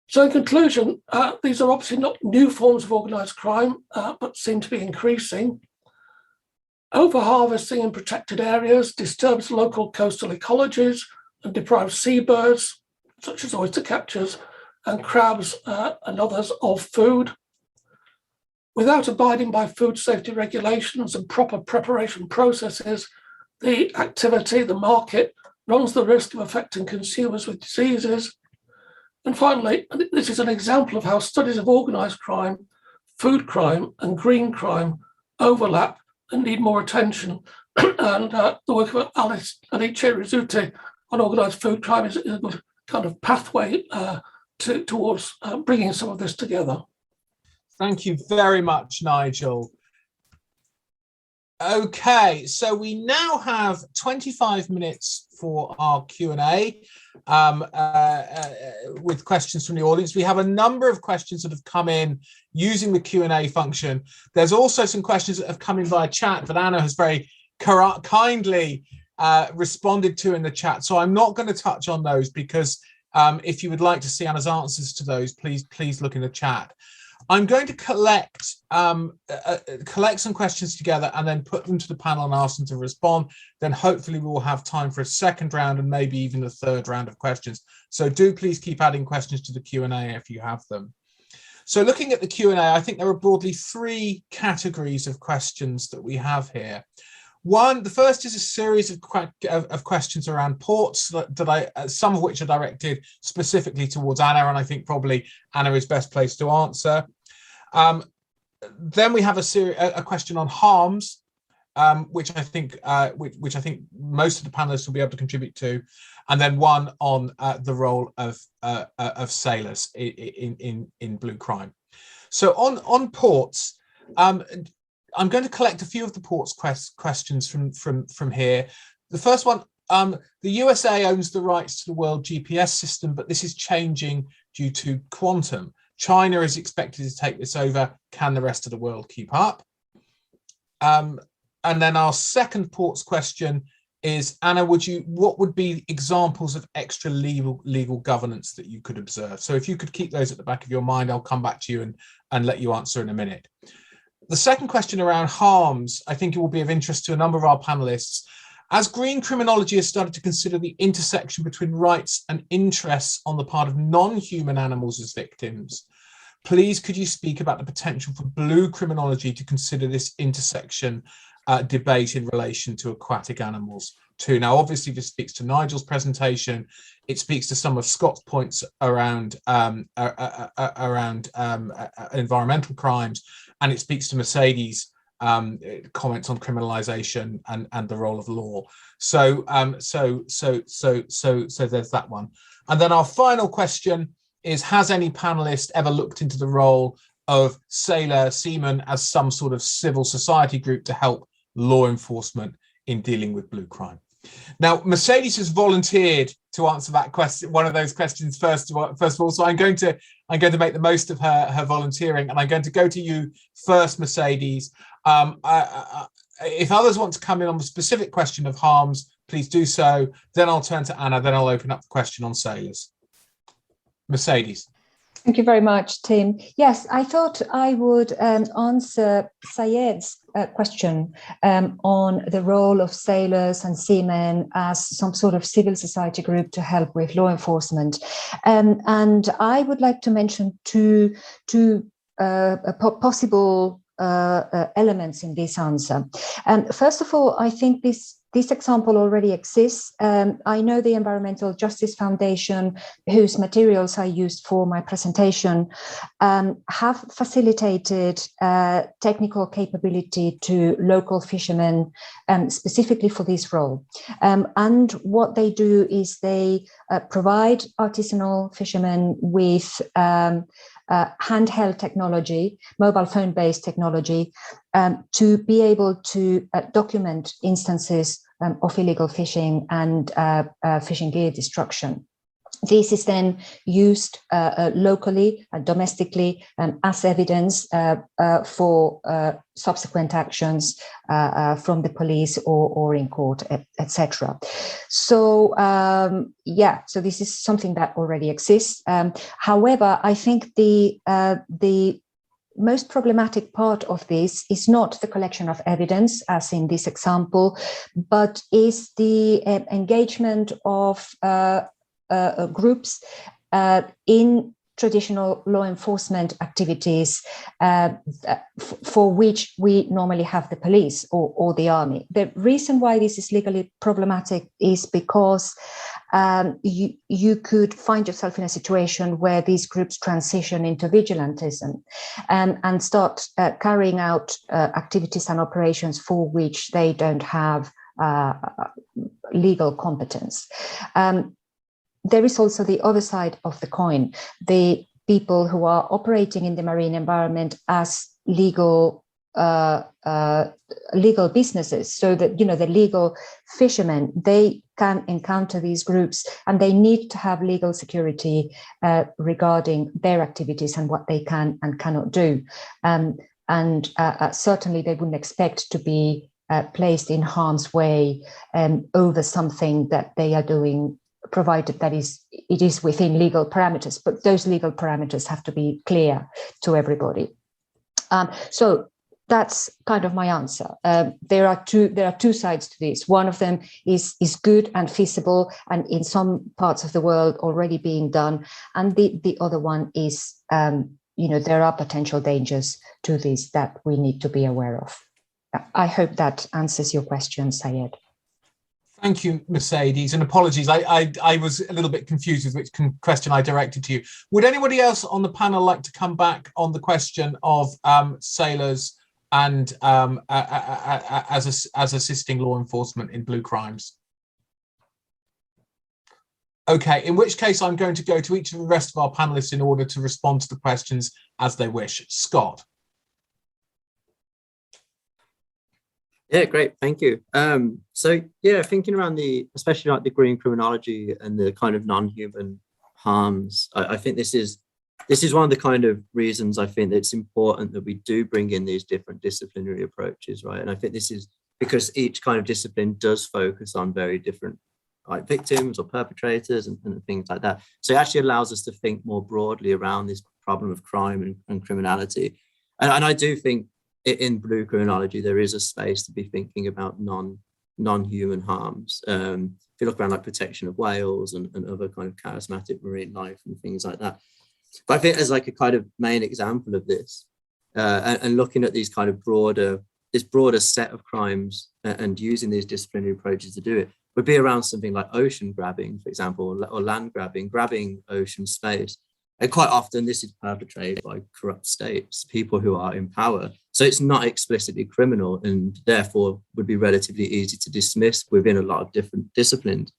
So in conclusion, these are obviously not new forms of organised crime, but seem to be increasing. Overharvesting in protected areas disturbs local coastal ecologies and deprives seabirds, such as oyster catchers and crabs and others, of food. Without abiding by food safety regulations and proper preparation processes, the activity, the market, runs the risk of affecting consumers with diseases. And finally, this is an example of how studies of organised crime, food crime and green crime overlap and need more attention. And the work of Alice Rizzuti on organised food crime is a good kind of pathway towards bringing some of this together. Thank you very much, Nigel. Okay, so we now have 25 minutes for our Q&A with questions from the audience. We have a number of questions that have come in using the Q&A function. There's also some questions that have come in via chat that Anna has very kindly responded to in the chat. So I'm not going to touch on those because if you would like to see Anna's answers to those, please look in the chat. I'm going to collect some questions together and then put them to the panel and ask them to respond. Then hopefully we will have time for a second round and maybe even a third round of questions. So do please keep adding questions to the Q&A if you have them. So looking at the Q&A, I think there are broadly three categories of questions that we have here. One, the first is a series of questions around ports some of which are directed specifically towards Anna, and I think probably Anna is best placed to answer. Then we have a question on harms, which I think most of the panelists will be able to contribute to, and then one on the role of sailors in blue crime. So on ports, I'm going to collect a few of the ports questions from here. The first one, the USA owns the rights to the world GPS system, but this is changing due to quantum. China is expected to take this over. Can the rest of the world keep up? And then our second ports question is, Anna, what would be examples of extra legal governance that you could observe? So if you could keep those at the back of your mind, I'll come back to you and let you answer in a minute. The second question around harms, I think it will be of interest to a number of our panelists. As green criminology has started to consider the intersection between rights and interests on the part of non-human animals as victims, please could you speak about the potential for blue criminology to consider this intersection debate in relation to aquatic animals too? Now, obviously, this speaks to Nigel's presentation. It speaks to some of Scott's points around environmental crimes, and it speaks to Mercedes' comments on criminalization and the role of law. So there's that one. And then our final question is, has any panelist ever looked into the role of seamen as some sort of civil society group to help law enforcement in dealing with blue crime? Now, Mercedes has volunteered to answer that question, one of those questions first of all. So I'm going to make the most of her volunteering, and I'm going to go to you first, Mercedes. If others want to come in on the specific question of harms, please do so. Then I'll turn to Anna. Then I'll open up the question on sailors. Mercedes. Thank you very much, Tim. Yes, I thought I would answer Syed's question on the role of sailors and seamen as some sort of civil society group to help with law enforcement. And I would like to mention two possible elements in this answer. First of all, I think this example already exists. I know the Environmental Justice Foundation, whose materials I used for my presentation, have facilitated technical capability to local fishermen specifically for this role. And what they do is they provide artisanal fishermen with handheld technology, mobile phone-based technology, to be able to document instances of illegal fishing and fishing gear destruction. This is then used locally and domestically as evidence for subsequent actions from the police or in court, etc. So so this is something that already exists. However, I think the most problematic part of this is not the collection of evidence, as in this example, but is the engagement of groups in traditional law enforcement activities for which we normally have the police or the army. The reason why this is legally problematic is because you could find yourself in a situation where these groups transition into vigilantism and start carrying out activities and operations for which they don't have legal competence. There is also the other side of the coin, the people who are operating in the marine environment as legal businesses, so that, the legal fishermen, they can encounter these groups and they need to have legal security regarding their activities and what they can and cannot do. And certainly they wouldn't expect to be placed in harm's way over something that they are doing, provided that it is within legal parameters, but those legal parameters have to be clear to everybody. So that's kind of my answer. There are two sides to this. One of them is good and feasible, and in some parts of the world already being done, and the other one is there are potential dangers to this that we need to be aware of. I hope that answers your question, Syed. Thank you, Mercedes, and apologies. I was a little bit confused with which question I directed to you. Would anybody else on the panel like to come back on the question of sailors and as assisting law enforcement in blue crimes? Okay, in which case I'm going to go to each of the rest of our panelists in order to respond to the questions as they wish. Scott. Yeah, great, thank you. So yeah, thinking around especially like the green criminology and the kind of non-human harms, I think this is one of the kind of reasons I think that it's important that we do bring in these different disciplinary approaches, right? And I think this is because each kind of discipline does focus on very different like victims or perpetrators and things like that. So it actually allows us to think more broadly around this problem of crime and criminality. And I do think in blue criminology, there is a space to be thinking about non-human harms. If you look around like protection of whales and other kind of charismatic marine life and things like that. But I think as like a kind of main example of this and looking at these kind of broader set of crimes and using these disciplinary approaches to do it would be around something like ocean grabbing, for example, or land grabbing ocean space. And quite often this is perpetrated by corrupt states, people who are in power. So it's not explicitly criminal and therefore would be relatively easy to dismiss within a lot of different disciplines.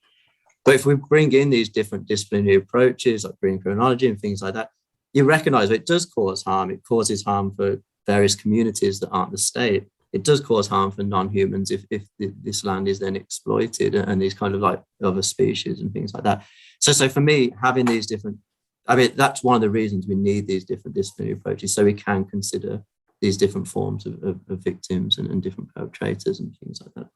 But if we bring in these different disciplinary approaches like green criminology and things like that, you recognize that it does cause harm. It causes harm for various communities that aren't the state. It does cause harm for non-humans if this land is then exploited and these kind of like other species and things like that. So for me, having these different, I mean, that's one of the reasons we need these different disciplinary approaches, so we can consider these different forms of victims and different perpetrators and things like that.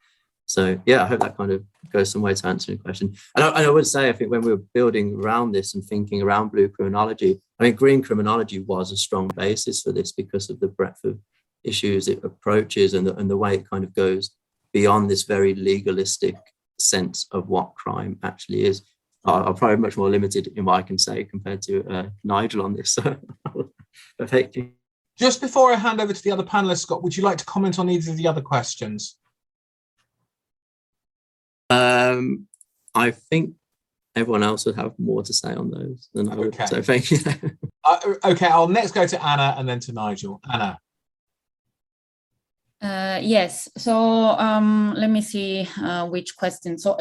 So yeah, I hope that kind of goes some way to answering the question. And I would say, I think when we were building around this and thinking around blue criminology, I mean, green criminology was a strong basis for this because of the breadth of issues it approaches and the way it kind of goes beyond this very legalistic sense of what crime actually is. I'm probably much more limited in what I can say compared to Nigel on this. But thank you. Just before I hand over to the other panelists, Scott, would you like to comment on either of the other questions? I think everyone else would have more to say on those than I would. Okay. So thank you. Okay, I'll next go to Anna and then to Nigel. Anna. Yes. So let me see which question. So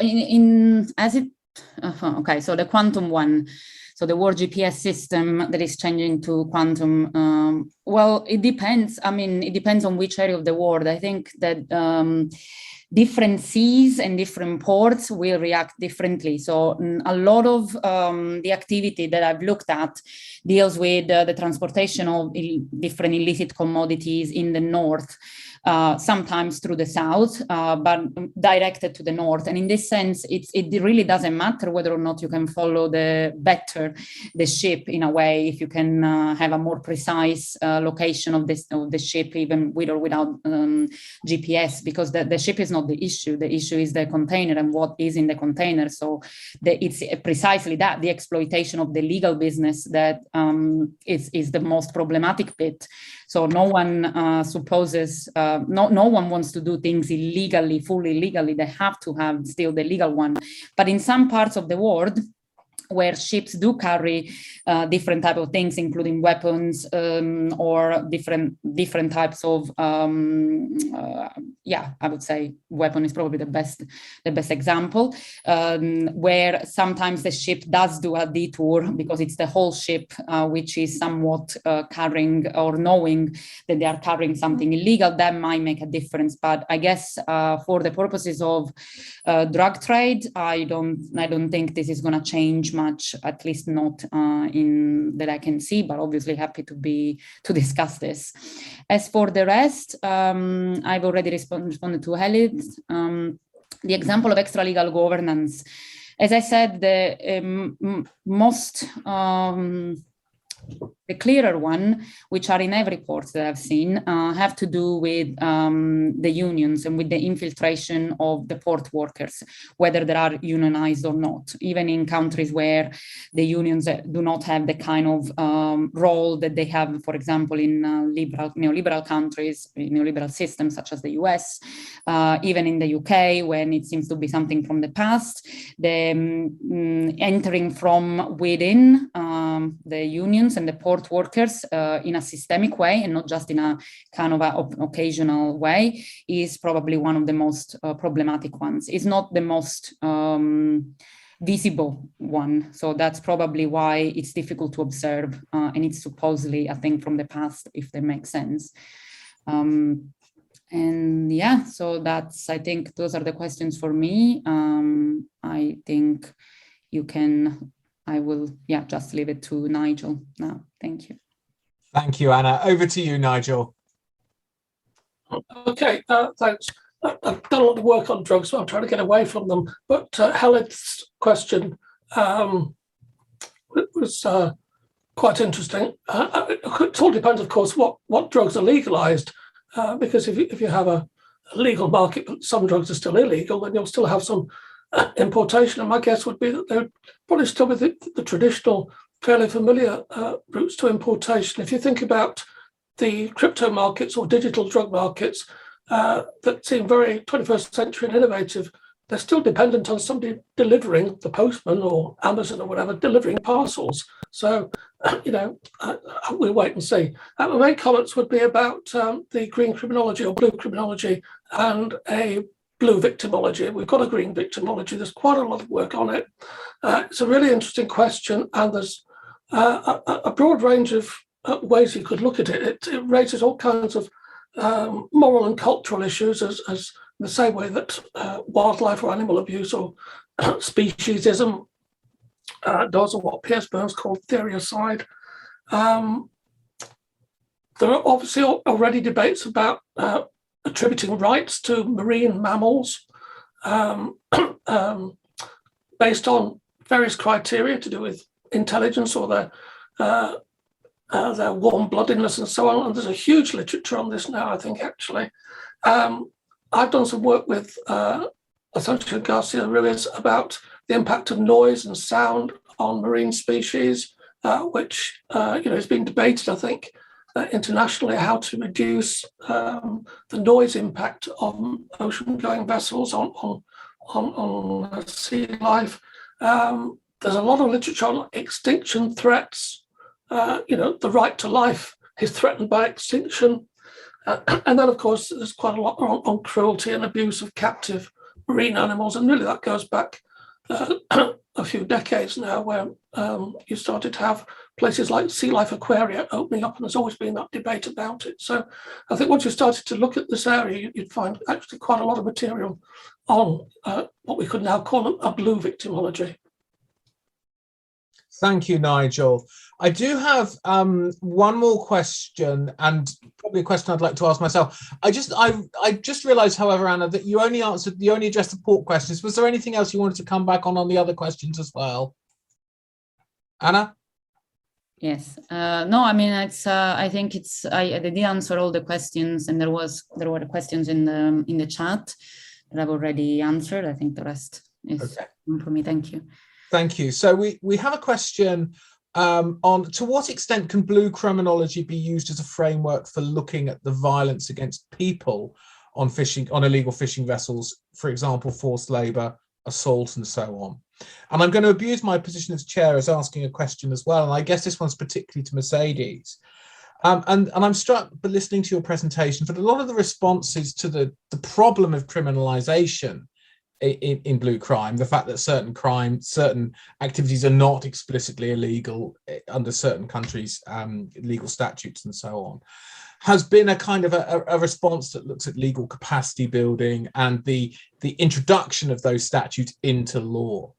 okay. So the quantum one. So the world GPS system that is changing to quantum. Well, it depends. I mean, it depends on which area of the world. I think that different seas and different ports will react differently. So a lot of the activity that I've looked at deals with the transportation of different illicit commodities in the north. Sometimes through the south, but directed to the north. And in this sense, it really doesn't matter whether or not you can follow the ship in a way, if you can have a more precise location of the ship, even with or without GPS, because the ship is not the issue. The issue is the container and what is in the container. So it's precisely that, the exploitation of the legal business, that is the most problematic bit. So no one supposes, no one wants to do things illegally, fully legally. They have to have still the legal one. But in some parts of the world, where ships do carry different type of things, including weapons or different types of I would say weapon is probably the best example, where sometimes the ship does do a detour because it's the whole ship which is somewhat carrying or knowing that they are carrying something illegal. That might make a difference, but I guess for the purposes of drug trade, I don't think this is going to change much, at least not in that I can see, but obviously happy to discuss this. As for the rest, I've already responded to Khalid. The example of extra-legal governance. As I said, the the clearer one, which are in every court that I've seen, have to do with the unions and with the infiltration of the port workers, whether they are unionized or not, even in countries where the unions do not have the kind of role that they have, for example, in neoliberal countries, neoliberal systems such as the US, even in the UK, when it seems to be something from the past, the entering from within the unions and the port support workers in a systemic way and not just in a kind of occasional way is probably one of the most problematic ones. It's not the most visible one. So that's probably why it's difficult to observe. And it's supposedly a thing from the past, if that makes sense. And yeah, so I think those are the questions for me. I think I will just leave it to Nigel now. Thank you. Thank you, Anna. Over to you, Nigel. Okay, thanks. I've done a lot of work on drugs, so I'm trying to get away from them. But Helen's question was quite interesting. It all depends, of course, what drugs are legalized. Because if you have a legal market, but some drugs are still illegal, then you'll still have some importation. And my guess would be that they would probably still be the traditional, fairly familiar routes to importation. If you think about the crypto markets or digital drug markets that seem very 21st century and innovative, they're still dependent on somebody delivering, the postman or Amazon or whatever, delivering parcels. So, we'll wait and see. My main comments would be about the green criminology or blue criminology and a blue victimology. We've got a green victimology. There's quite a lot of work on it. It's a really interesting question, and there's a broad range of ways you could look at it. It raises all kinds of moral and cultural issues as in the same way that wildlife or animal abuse or speciesism does, or what Pierce Burns called theoryocide. There are obviously already debates about attributing rights to marine mammals based on various criteria to do with intelligence or their warm-bloodedness and so on. And there's a huge literature on this now, I think, actually. I've done some work with Associate Garcia Ruiz about the impact of noise and sound on marine species, which is being debated, I think, internationally, how to reduce the noise impact of ocean-going vessels on sea life. There's a lot of literature on extinction threats. The right to life is threatened by extinction. And then, of course, there's quite a lot on cruelty and abuse of captive marine animals. And really that goes back a few decades now, where you started to have places like Sea Life Aquaria opening up, and there's always been that debate about it. So I think once you started to look at this area, you'd find actually quite a lot of material on what we could now call a blue victimology. Thank you, Nigel. I do have one more question, and probably a question I'd like to ask myself. I just realised, however, Anna, that you only addressed the port questions. Was there anything else you wanted to come back on the other questions as well? Anna? Yes. No, I mean, it's. I think it's. I did answer all the questions, and there were questions in the chat that I've already answered. I think the rest is okay for me. Thank you. Thank you. So we have a question on to what extent can blue criminology be used as a framework for looking at the violence against people on illegal fishing vessels, for example, forced labour, assault, and so on. And I'm going to abuse my position as chair as asking a question as well. And I guess this one's particularly to Mercedes. And I'm struck by listening to your presentation, but a lot of the responses to the problem of criminalisation in blue crime, the fact that certain activities are not explicitly illegal under certain countries' legal statutes and so on, has been a kind of a response that looks at legal capacity building and the introduction of those statutes into law.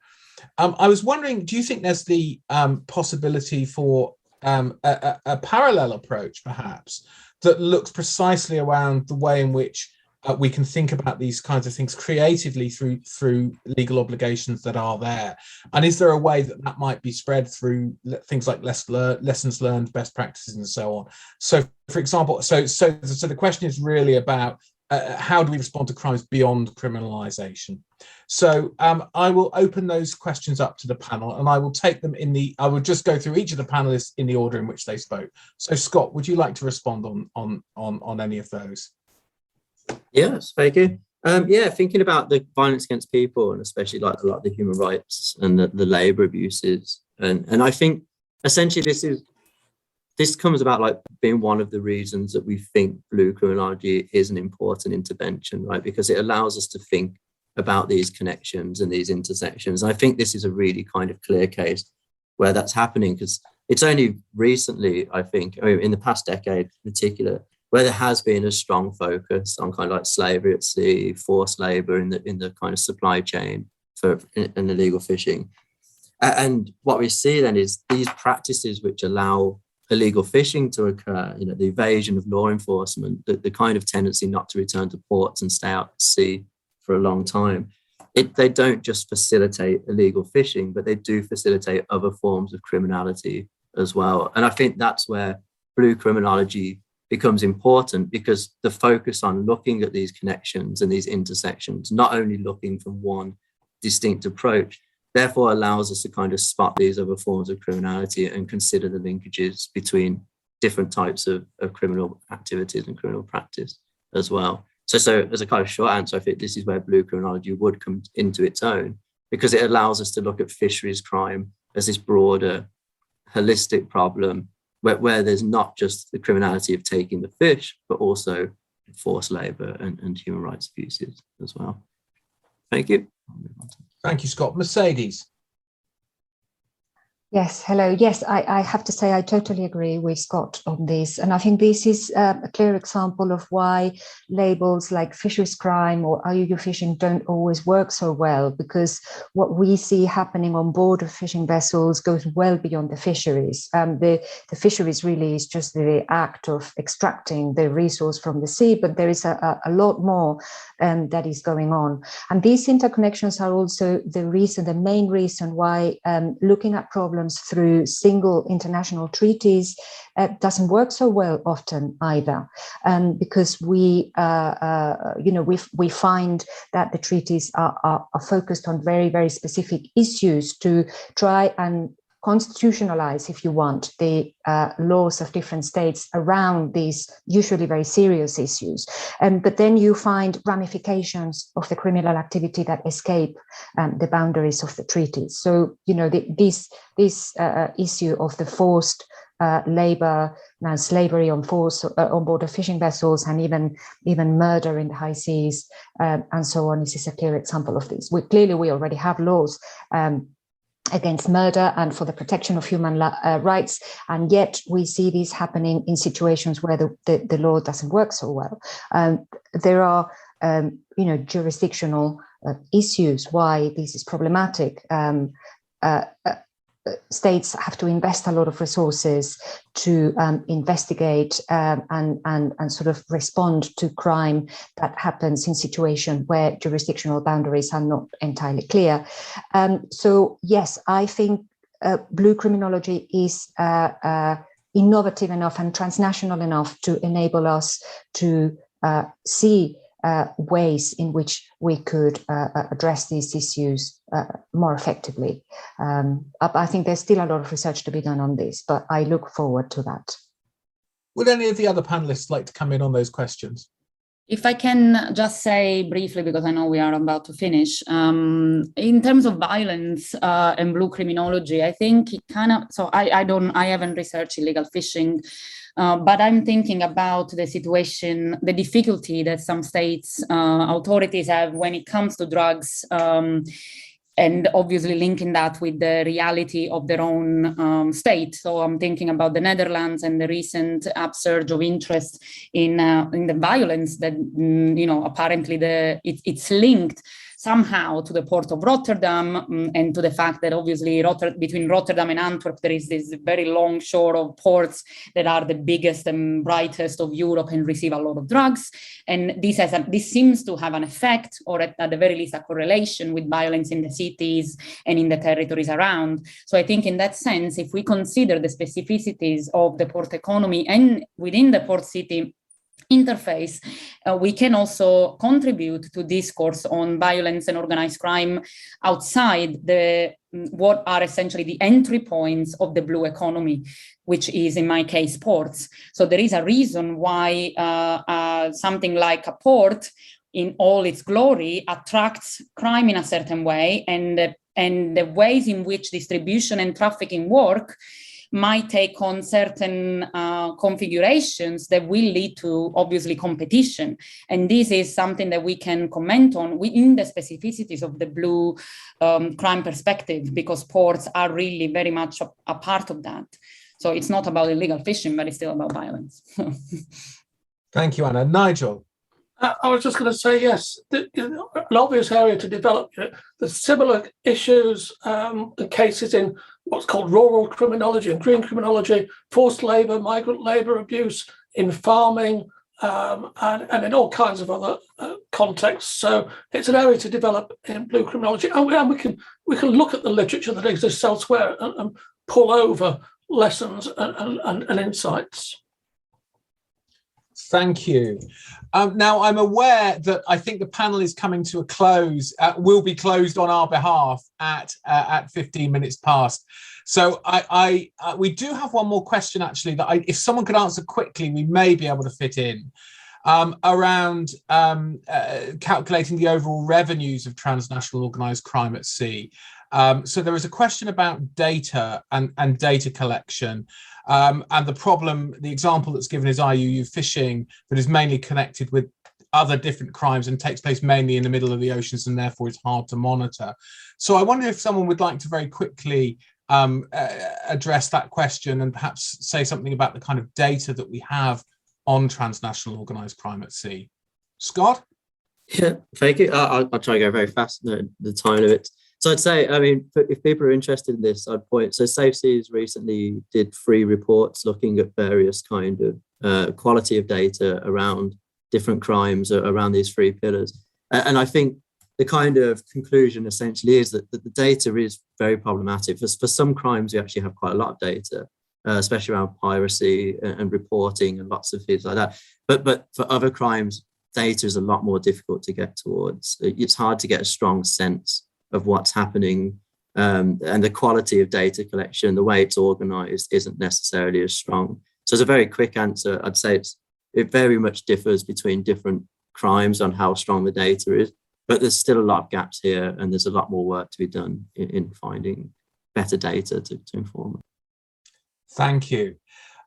I was wondering, do you think there's the possibility for a parallel approach, perhaps, that looks precisely around the way in which we can think about these kinds of things creatively through legal obligations that are there? And is there a way that might be spread through things like lessons learned, best practices, and so on? So, for example, so the question is really about how do we respond to crimes beyond criminalisation? So I will open those questions up to the panel, and I will take them I will just go through each of the panelists in the order in which they spoke. So, Scott, would you like to respond on any of those? Yes, thank you. Thinking about the violence against people, and especially like the human rights and the labour abuses, and I think essentially this is this comes about like being one of the reasons that we think blue criminology is an important intervention, right? Because it allows us to think about these connections and these intersections. And I think this is a really kind of clear case where that's happening, because it's only recently, I think, in the past decade in particular, where there has been a strong focus on kind of like slavery at sea, forced labor in the kind of supply chain for an illegal fishing. And what we see then is these practices which allow illegal fishing to occur, you know, the evasion of law enforcement, the kind of tendency not to return to ports and stay out at sea for a long time. They don't just facilitate illegal fishing, but they do facilitate other forms of criminality as well. And I think that's where blue criminology becomes important, because the focus on looking at these connections and these intersections, not only looking from one distinct approach, therefore allows us to kind of spot these other forms of criminality and consider the linkages between different types of criminal activities and criminal practice as well. So as a kind of short answer, I think this is where blue criminology would come into its own, because it allows us to look at fisheries crime as this broader, holistic problem where there's not just the criminality of taking the fish, but also forced labor and human rights abuses as well. Thank you. Thank you, Scott. Mercedes. Yes, hello. Yes, I have to say I totally agree with Scott on this. And I think this is a clear example of why labels like fisheries crime or IUU fishing don't always work so well, because what we see happening on board of fishing vessels goes well beyond the fisheries. The fisheries really is just the act of extracting the resource from the sea, but there is a lot more that is going on. And these interconnections are also the main reason why looking at problems through single international treaties doesn't work so well often either, because we find that the treaties are focused on very, very specific issues to try and constitutionalize, if you want, the laws of different states around these usually very serious issues. But then you find ramifications of the criminal activity that escape the boundaries of the treaties. So, you know, this issue of the forced labor, slavery on board of fishing vessels, and even murder in the high seas, and so on, this is a clear example of this. We already have laws against murder and for the protection of human rights, and yet we see this happening in situations where the law doesn't work so well. There are jurisdictional issues why this is problematic. States have to invest a lot of resources to investigate and sort of respond to crime that happens in situations where jurisdictional boundaries are not entirely clear. So yes, I think blue criminology is innovative enough and transnational enough to enable us to see ways in which we could address these issues more effectively. I think there's still a lot of research to be done on this, but I look forward to that. Would any of the other panelists like to come in on those questions? If I can just say briefly, because I know we are about to finish, in terms of violence and blue criminology, I think it kind of, so I haven't researched illegal fishing, but I'm thinking about the situation, the difficulty that some states authorities have when it comes to drugs, and obviously linking that with the reality of their own state. So I'm thinking about the Netherlands and the recent upsurge of interest in the violence that, apparently it's linked somehow to the port of Rotterdam, and to the fact that obviously between Rotterdam and Antwerp, there is this very long shore of ports that are the biggest and brightest of Europe and receive a lot of drugs. And this seems to have an effect, or at the very least a correlation with violence in the cities and in the territories around. So I think in that sense, if we consider the specificities of the port economy and within the port city interface, we can also contribute to discourse on violence and organized crime outside what are essentially the entry points of the blue economy, which is in my case ports. So there is a reason why something like a port in all its glory attracts crime in a certain way, and the ways in which distribution and trafficking work might take on certain configurations that will lead to obviously competition. And this is something that we can comment on within the specificities of the blue crime perspective, because ports are really very much a part of that. So it's not about illegal fishing, but it's still about violence. Thank you, Anna. Nigel? I was just going to say, yes, an obvious area to develop. There's similar issues and cases in what's called rural criminology and green criminology, forced labour, migrant labour abuse in farming, and in all kinds of other contexts. So it's an area to develop in blue criminology. And we can look at the literature that exists elsewhere and pull over lessons and insights. Thank you. Now, I'm aware that I think the panel is coming to a close, will be closed on our behalf at 15 minutes past. So we do have one more question, actually, that if someone could answer quickly, we may be able to fit in, around calculating the overall revenues of transnational organised crime at sea. So there is a question about data and data collection. And the example that's given is IUU fishing, that is mainly connected with other different crimes and takes place mainly in the middle of the oceans and therefore is hard to monitor. So I wonder if someone would like to very quickly address that question and perhaps say something about the kind of data that we have on transnational organised crime at sea. Scott? Yeah, thank you. I'll try to go very fast, the time of it. So I'd say, I mean, if people are interested in this, I'd point, so Safe Seas recently did 3 reports looking at various kind of quality of data around different crimes around these 3 pillars. And I think the kind of conclusion essentially is that the data is very problematic. For some crimes, we actually have quite a lot of data, especially around piracy and reporting and lots of things like that. But for other crimes, data is a lot more difficult to get towards. It's hard to get a strong sense of what's happening, and the quality of data collection, the way it's organised, isn't necessarily as strong. So as a very quick answer, I'd say it very much differs between different crimes on how strong the data is, but there's still a lot of gaps here, and there's a lot more work to be done in finding better data to inform. Thank you.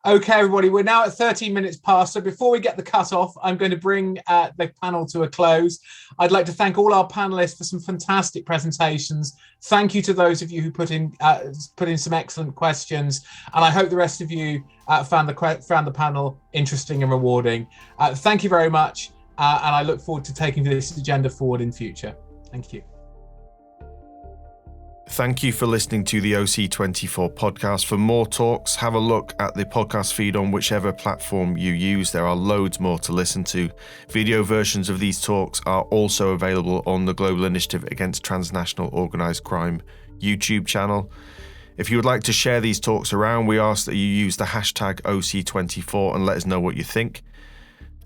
Okay, everybody, we're now at 13 minutes past. So before we get the cut off, I'm going to bring the panel to a close. I'd like to thank all our panelists for some fantastic presentations. Thank you to those of you who put in some excellent questions. And I hope the rest of you found the panel interesting and rewarding. Thank you very much. And I look forward to taking this agenda forward in future. Thank you. Thank you for listening to the OC24 podcast. For more talks, have a look at the podcast feed on whichever platform you use. There are loads more to listen to. Video versions of these talks are also available on the Global Initiative Against Transnational Organised Crime YouTube channel. If you would like to share these talks around, we ask that you use the hashtag OC24 and let us know what you think.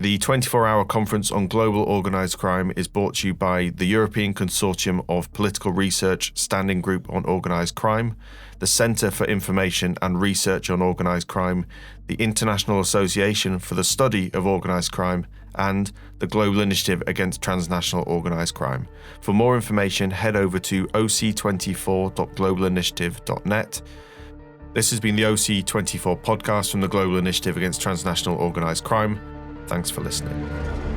The 24-hour conference on global organised crime is brought to you by the European Consortium of Political Research Standing Group on Organised Crime, the Centre for Information and Research on Organised Crime, the International Association for the Study of Organised Crime, and the Global Initiative Against Transnational Organised Crime. For more information, head over to oc24.globalinitiative.net. This has been the OC24 podcast from the Global Initiative Against Transnational Organised Crime. Thanks for listening.